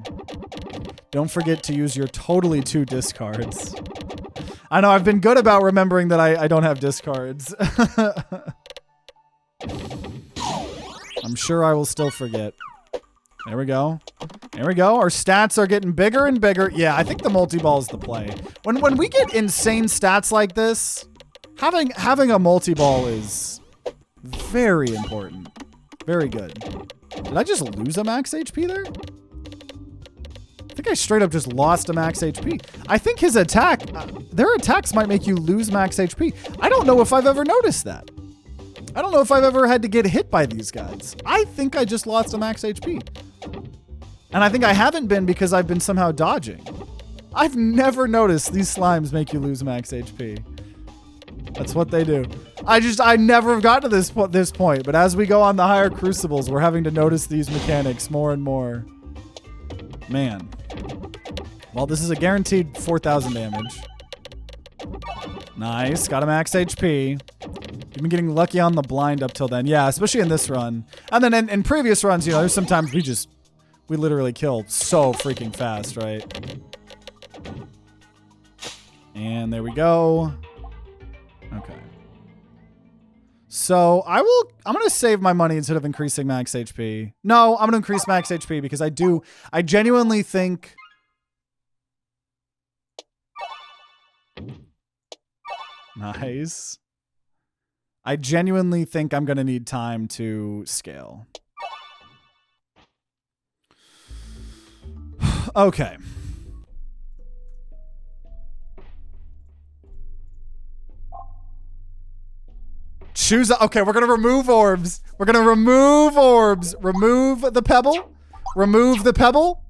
Don't forget to use your totally 2 discards. I know, I've been good about remembering that I don't have discards. I'm sure I will still forget. There we go. There we go. Our stats are getting bigger and bigger. Yeah, I think the multi-ball is the play. When we get insane stats like this, having a multi-ball is very important. Very good. Did I just lose a max HP there? I think I straight up just lost a max HP. I think his attack, their attacks might make you lose max HP. I don't know if I've ever noticed that. I don't know if I've ever had to get hit by these guys. I think I just lost a max HP. And I think I haven't been because I've been somehow dodging. I've never noticed these slimes make you lose max HP. That's what they do. I never have gotten to this point, but as we go on the higher crucibles, we're having to notice these mechanics more and more. Man. Well, this is a guaranteed 4,000 damage. Nice. Got a max HP. You've been getting lucky on the blind up till then. Yeah, especially in this run. And then in previous runs, you know, there's sometimes we literally kill so freaking fast, right? And there we go. Okay. So I'm going to save my money instead of increasing max HP. No, I'm going to increase max HP because I genuinely think... Nice. I genuinely think I'm going to need time to scale. Okay. Choose. Okay, we're going to remove orbs. We're going to remove orbs. Remove the pebble. Remove the pebble.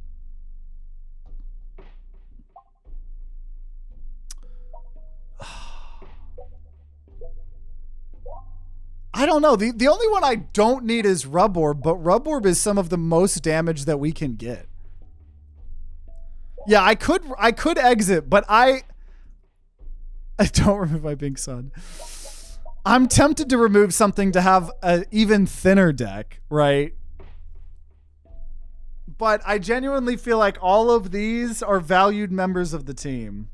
I don't know. The only one I don't need is Rub Orb, but Rub Orb is some of the most damage that we can get. Yeah, I could exit, but I don't remove my Pink Sun. I'm tempted to remove something to have an even thinner deck, right? But I genuinely feel like all of these are valued members of the team.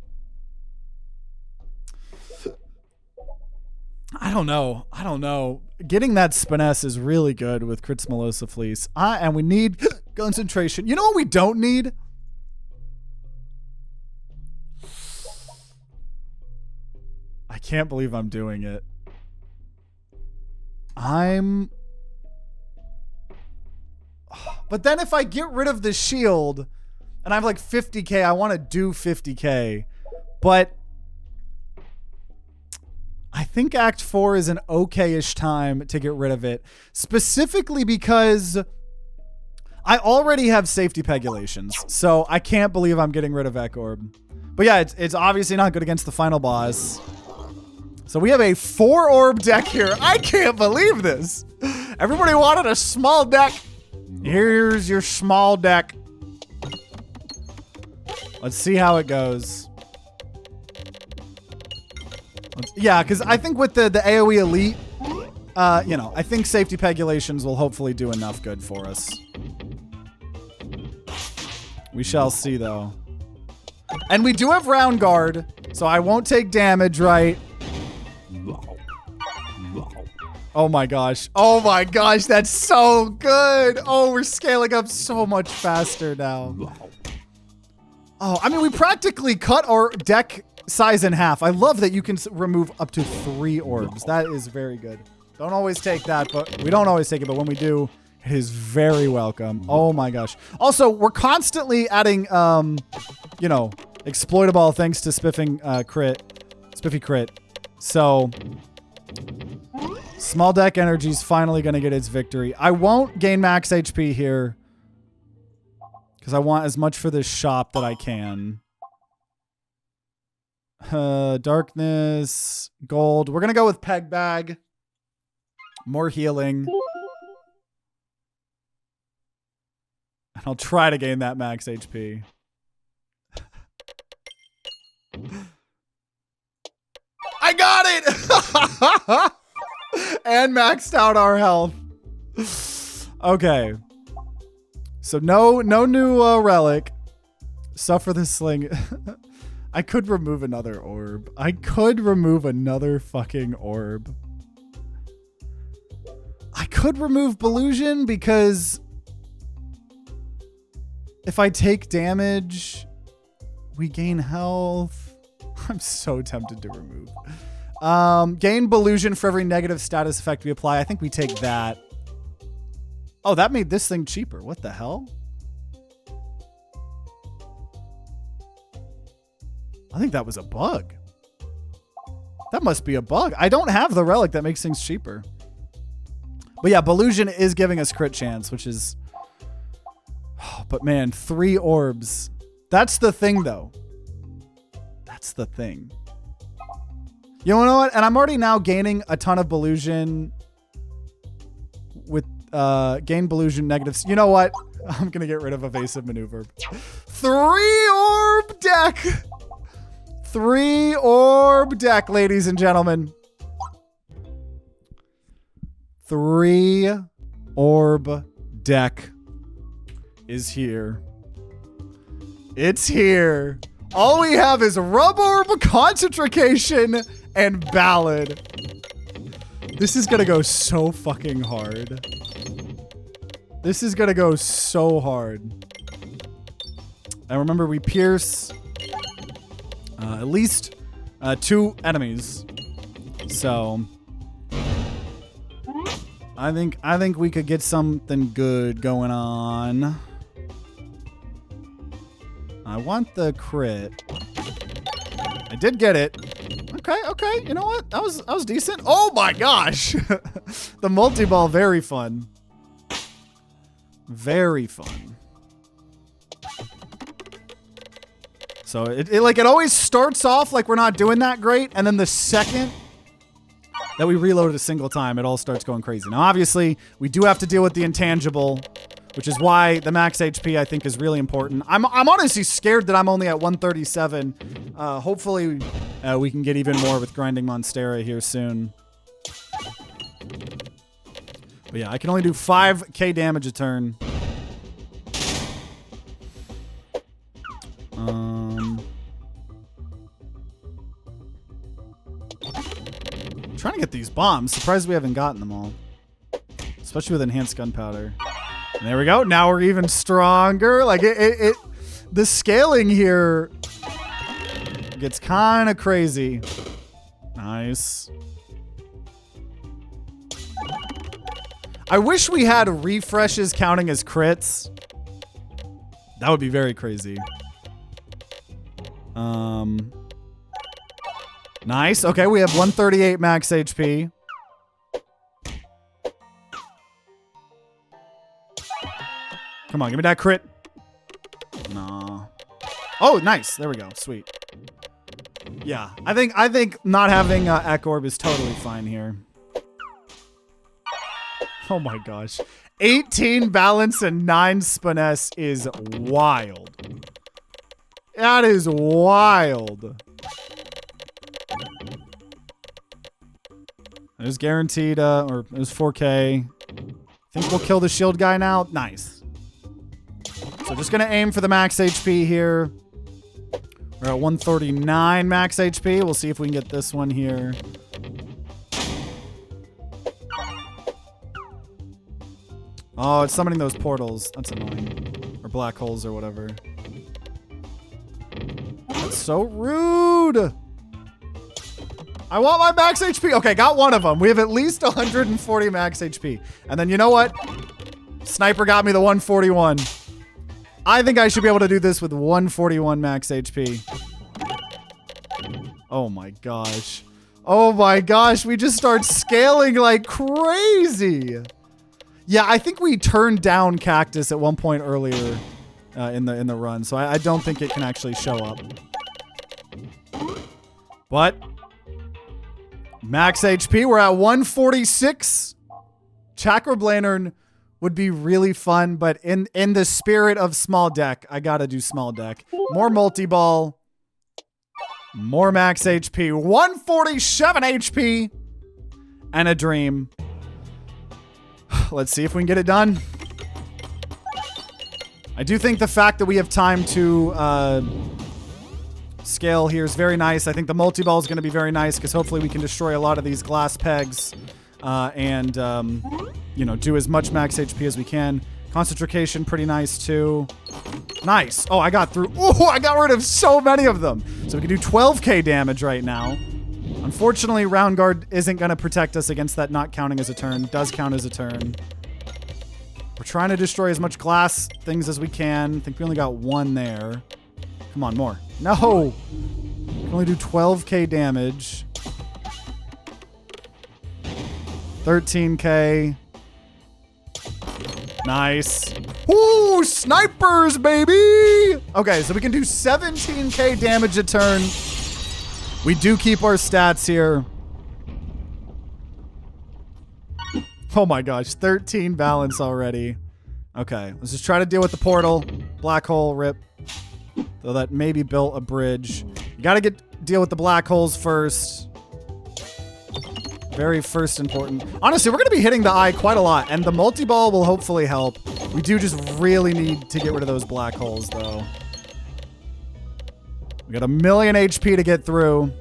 I don't know. Getting that Spiness is really good with Crits Melosa Fleece. And we need concentration. You know what we don't need? I can't believe I'm doing it. But then if I get rid of the shield and I have like 50k, I want to do 50k. But I think Act 4 is an okay-ish time to get rid of it. Specifically because I already have safety pegulations. So I can't believe I'm getting rid of Ek Orb. But yeah, it's obviously not good against the final boss. So we have a 4-orb deck here. I can't believe this. Everybody wanted a small deck. Here's your small deck. Let's see how it goes. Yeah, because I think with the AoE Elite, you know, I think safety pegulations will hopefully do enough good for us. We shall see, though. And we do have Round Guard, so I won't take damage, right? Oh my gosh. Oh my gosh, that's so good. Oh, we're scaling up so much faster now. Oh, I mean, we practically cut our deck size in half. I love that you can remove up to 3 orbs. That is very good. Don't always take that, but we don't always take it, but when we do, it is very welcome. Oh my gosh. Also, we're constantly adding, you know, exploitable thanks to Spiffy Crit. So small deck energy is finally going to get its victory. I won't gain max HP here because I want as much for this shop that I can. Darkness, gold. We're going to go with Peg Bag. More healing. And I'll try to gain that max HP. I got it! And maxed out our health. Okay. So no new relic. Suffer the sling. I could remove another orb. I could remove another fucking orb. I could remove Belusion because if I take damage, we gain health. I'm so tempted to remove. Gain Belusion for every negative status effect we apply. I think we take that. Oh, that made this thing cheaper. What the hell? I think that was a bug. That must be a bug. I don't have the relic that makes things cheaper. But yeah, Belusion is giving us crit chance, which is... But man, 3 orbs. That's the thing, though. That's the thing. You know what? And I'm already now gaining a ton of Belusion with gain Belusion negatives. You know what? I'm going to get rid of Evasive Maneuver. 3-orb deck. 3-orb deck, ladies and gentlemen. 3-orb deck is here. It's here. All we have is Rub Orb, Concentration, and Ballad. This is gonna go so fucking hard. This is gonna go so hard. And remember, we pierce at least 2 enemies. So I think we could get something good going on. I want the crit. I did get it. Okay. You know what? That was decent. Oh my gosh. The multi-ball, very fun. Very fun. So it always starts off like we're not doing that great, and then the second that we reload a single time, it all starts going crazy. Now, obviously, we do have to deal with the intangible, which is why the max HP, I think, is really important. I'm honestly scared that I'm only at 137. Hopefully, we can get even more with grinding Monstera here soon. But yeah, I can only do 5k damage a turn. Trying to get these bombs. Surprised we haven't gotten them all. Especially with enhanced gunpowder. And there we go. Now we're even stronger. Like the scaling here gets kind of crazy. Nice. I wish we had refreshes counting as crits. That would be very crazy. Nice. Okay, we have 138 max HP. Come on, give me that crit. Nah. Oh, nice. There we go. Sweet. Yeah, I think not having Ek Orb is totally fine here. Oh my gosh. 18 balance and 9 Spiness is wild. That is wild. There's guaranteed, or there's 4K. I think we'll kill the shield guy now. Nice. So just going to aim for the max HP here. We're at 139 max HP. We'll see if we can get this one here. Oh, it's summoning those portals. That's annoying. Or black holes or whatever. That's so rude. I want my max HP. Okay, got one of them. We have at least 140 max HP. And then you know what? Sniper got me the 141. I think I should be able to do this with 141 max HP. Oh my gosh. Oh my gosh. We just start scaling like crazy. Yeah, I think we turned down Cactus at one point earlier in the run. So I don't think it can actually show up. But max HP, we're at 146. Chakra Blanern would be really fun, but in the spirit of small deck, I gotta do small deck. More multi-ball. More max HP. 147 HP. And a dream. Let's see if we can get it done. I do think the fact that we have time to scale here is very nice. I think the multi-ball is going to be very nice because hopefully we can destroy a lot of these glass pegs and you know, do as much max HP as we can. Concentration, pretty nice too. Nice. Oh, I got through. Oh, I got rid of so many of them. So we can do 12k damage right now. Unfortunately, Round Guard isn't going to protect us against that not counting as a turn. Does count as a turn. We're trying to destroy as much glass things as we can. I think we only got one there. Come on, more. No! We can only do 12k damage. 13k. Nice. Ooh, snipers, baby! Okay, so we can do 17k damage a turn. We do keep our stats here. Oh my gosh, 13 balance already. Okay, let's just try to deal with the portal. Black hole, rip. Though that maybe built a bridge. You gotta deal with the black holes first. Very first important. Honestly, we're gonna be hitting the eye quite a lot, and the multi-ball will hopefully help. We do just really need to get rid of those black holes, though. We got 1,000,000 HP to get through.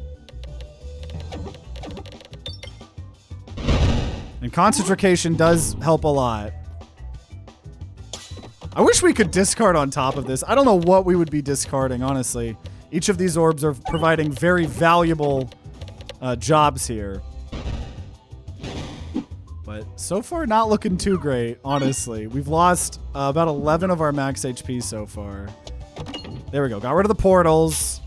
And concentration does help a lot. I wish we could discard on top of this. I don't know what we would be discarding, honestly. Each of these orbs are providing very valuable jobs here. But so far, not looking too great, honestly. We've lost about 11 of our max HP so far. There we go. Got rid of the portals.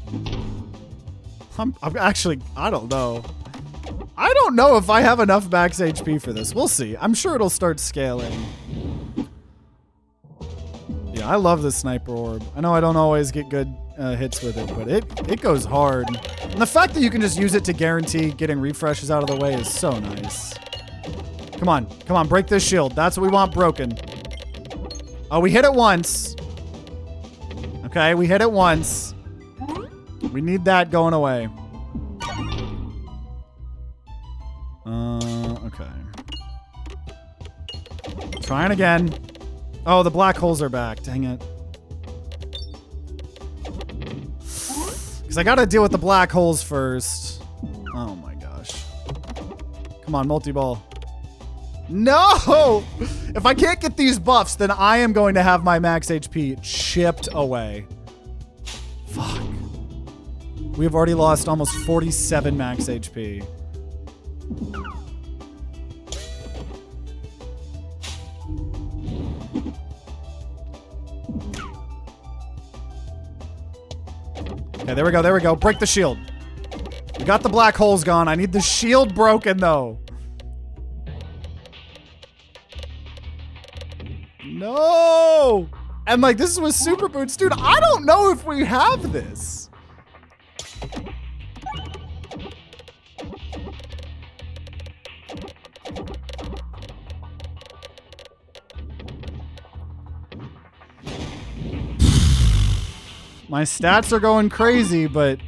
I'm actually, I don't know. I don't know if I have enough max HP for this. We'll see. I'm sure it'll start scaling. Yeah, I love this sniper orb. I know I don't always get good hits with it, but it goes hard. And the fact that you can just use it to guarantee getting refreshes out of the way is so nice. Come on, break this shield. That's what we want broken. Oh, we hit it once. Okay, we hit it once. We need that going away. Okay. Trying again. Oh, the black holes are back. Dang it. Because I got to deal with the black holes first. Oh my gosh. Come on, multi-ball. No! If I can't get these buffs, then I am going to have my max HP chipped away. Fuck. We have already lost almost 47 max HP. Okay, there we go, there we go. Break the shield. We got the black holes gone. I need the shield broken, though. No! And, like, this is with super boots. Dude, I don't know if we have this. My stats are going crazy, but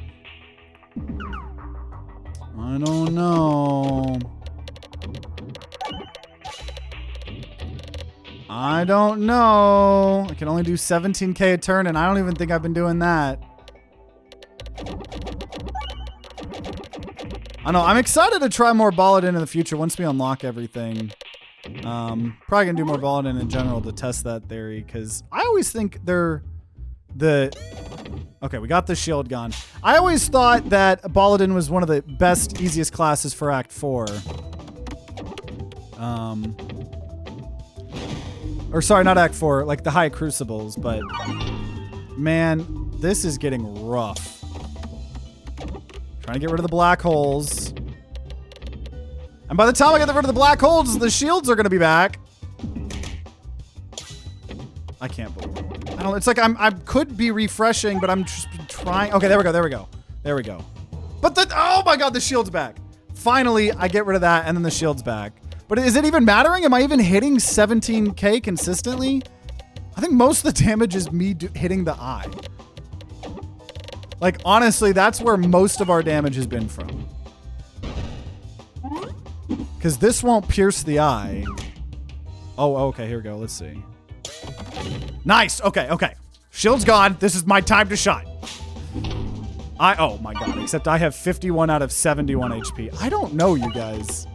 I don't know. I don't know. I can only do 17k a turn, and I don't even think I've been doing that. I know. I'm excited to try more Balladin in the future once we unlock everything. Probably gonna do more Balladin in general to test that theory, because I always think they're okay, we got the shield gone. I always thought that Balladin was one of the best, easiest classes for Act 4. Or sorry, not Act 4, like the high crucibles, but man, this is getting rough. Trying to get rid of the black holes. And by the time I get rid of the black holes, the shields are going to be back. I can't believe it. I don't, it's like I could be refreshing, but I'm just trying. Okay, there we go, there we go. There we go. But oh my god, the shield's back. Finally, I get rid of that, and then the shield's back. But is it even mattering? Am I even hitting 17k consistently? I think most of the damage is me hitting the eye. Like, honestly, that's where most of our damage has been from. Because this won't pierce the eye. Oh, okay, here we go. Let's see. Nice. Okay, okay. Shield's gone. This is my time to shine. Oh my god, except I have 51 out of 71 HP. I don't know, you guys.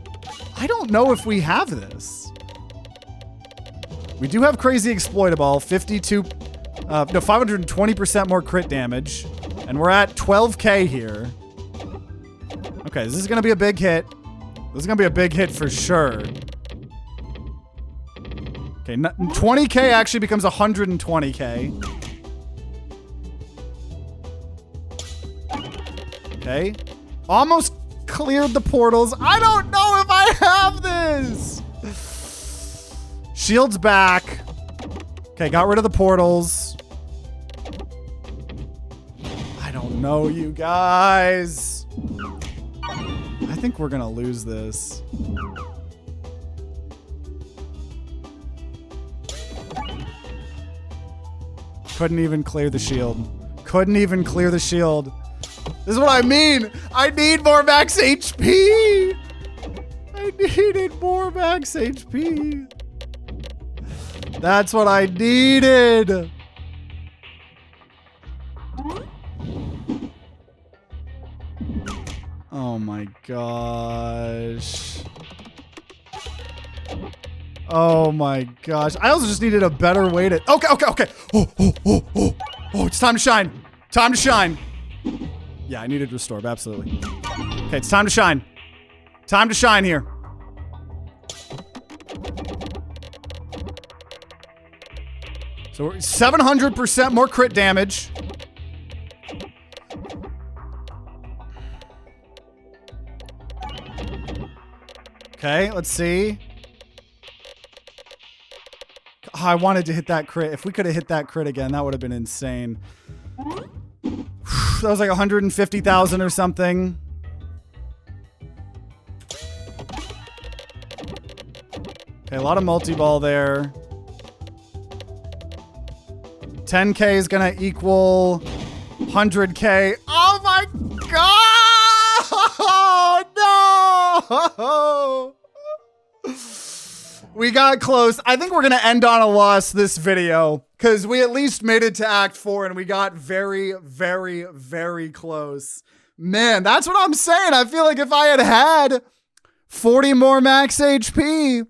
I don't know if we have this. We do have crazy exploitable, 520% more crit damage. And we're at 12k here. Okay, this is gonna be a big hit. This is gonna be a big hit for sure. Okay, 20k actually becomes 120k. Okay. Almost cleared the portals. I don't know if I have this. Shield's back. Okay, got rid of the portals. I don't know, you guys. I think we're gonna lose this. Couldn't even clear the shield. Couldn't even clear the shield. This is what I mean. I need more max HP. I needed more max HP. That's what I needed. Oh my gosh. Oh my gosh. I also just needed a better way to... Okay, okay, okay. Oh, it's time to shine. Time to shine. Yeah, I needed restore, absolutely. Okay, it's time to shine. Time to shine here. So we're 700% more crit damage. Okay, let's see. Oh, I wanted to hit that crit. If we could have hit that crit again, that would have been insane. That was like 150,000 or something. Okay, a lot of multi-ball there. 10K is gonna equal 100K. Oh my God! No! We got close. I think we're gonna end on a loss this video because we at least made it to Act 4 and we got very, very, very close. Man, that's what I'm saying. I feel like if I had 40 more max HP,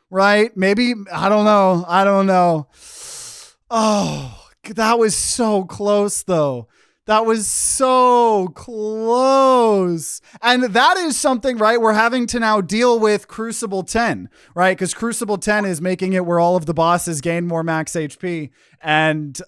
right? Maybe, I don't know. Oh, that was so close though. That was so close. And that is something, right? We're having to now deal with Crucible 10, right? Because Crucible 10 is making it where all of the bosses gain more max HP. And,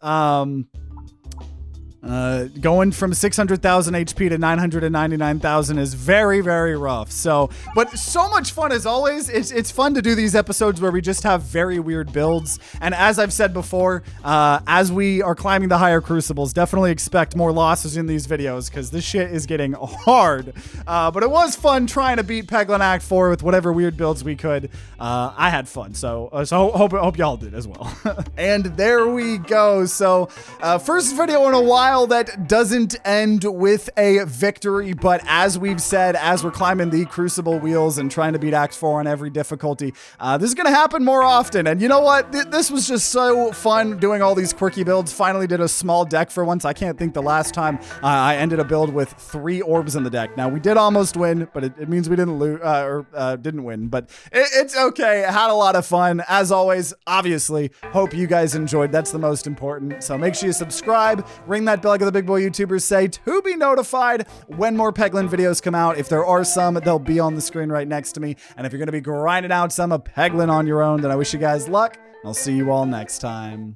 going from 600,000 HP to 999,000 is very, very rough. So, but so much fun as always. It's fun to do these episodes where we just have very weird builds. And as I've said before, as we are climbing the higher crucibles, definitely expect more losses in these videos because this shit is getting hard. But it was fun trying to beat Peglin Act 4 with whatever weird builds we could. I had fun. So hope y'all did as well. And there we go. So, first video in a while that doesn't end with a victory, but as we've said, as we're climbing the crucible wheels and trying to beat Act 4 on every difficulty, this is gonna happen more often. And you know what? This was just so fun doing all these quirky builds. Finally did a small deck for once. I can't think the last time I ended a build with 3 orbs in the deck. Now we did almost win, but it means we didn't lose didn't win, but it's okay. I had a lot of fun. As always, obviously, hope you guys enjoyed. That's the most important. So make sure you subscribe, ring that bell like the big boy YouTubers say, to be notified when more Peglin videos come out. If there are some, they'll be on the screen right next to me. And if you're going to be grinding out some of Peglin on your own, then I wish you guys luck. I'll see you all next time.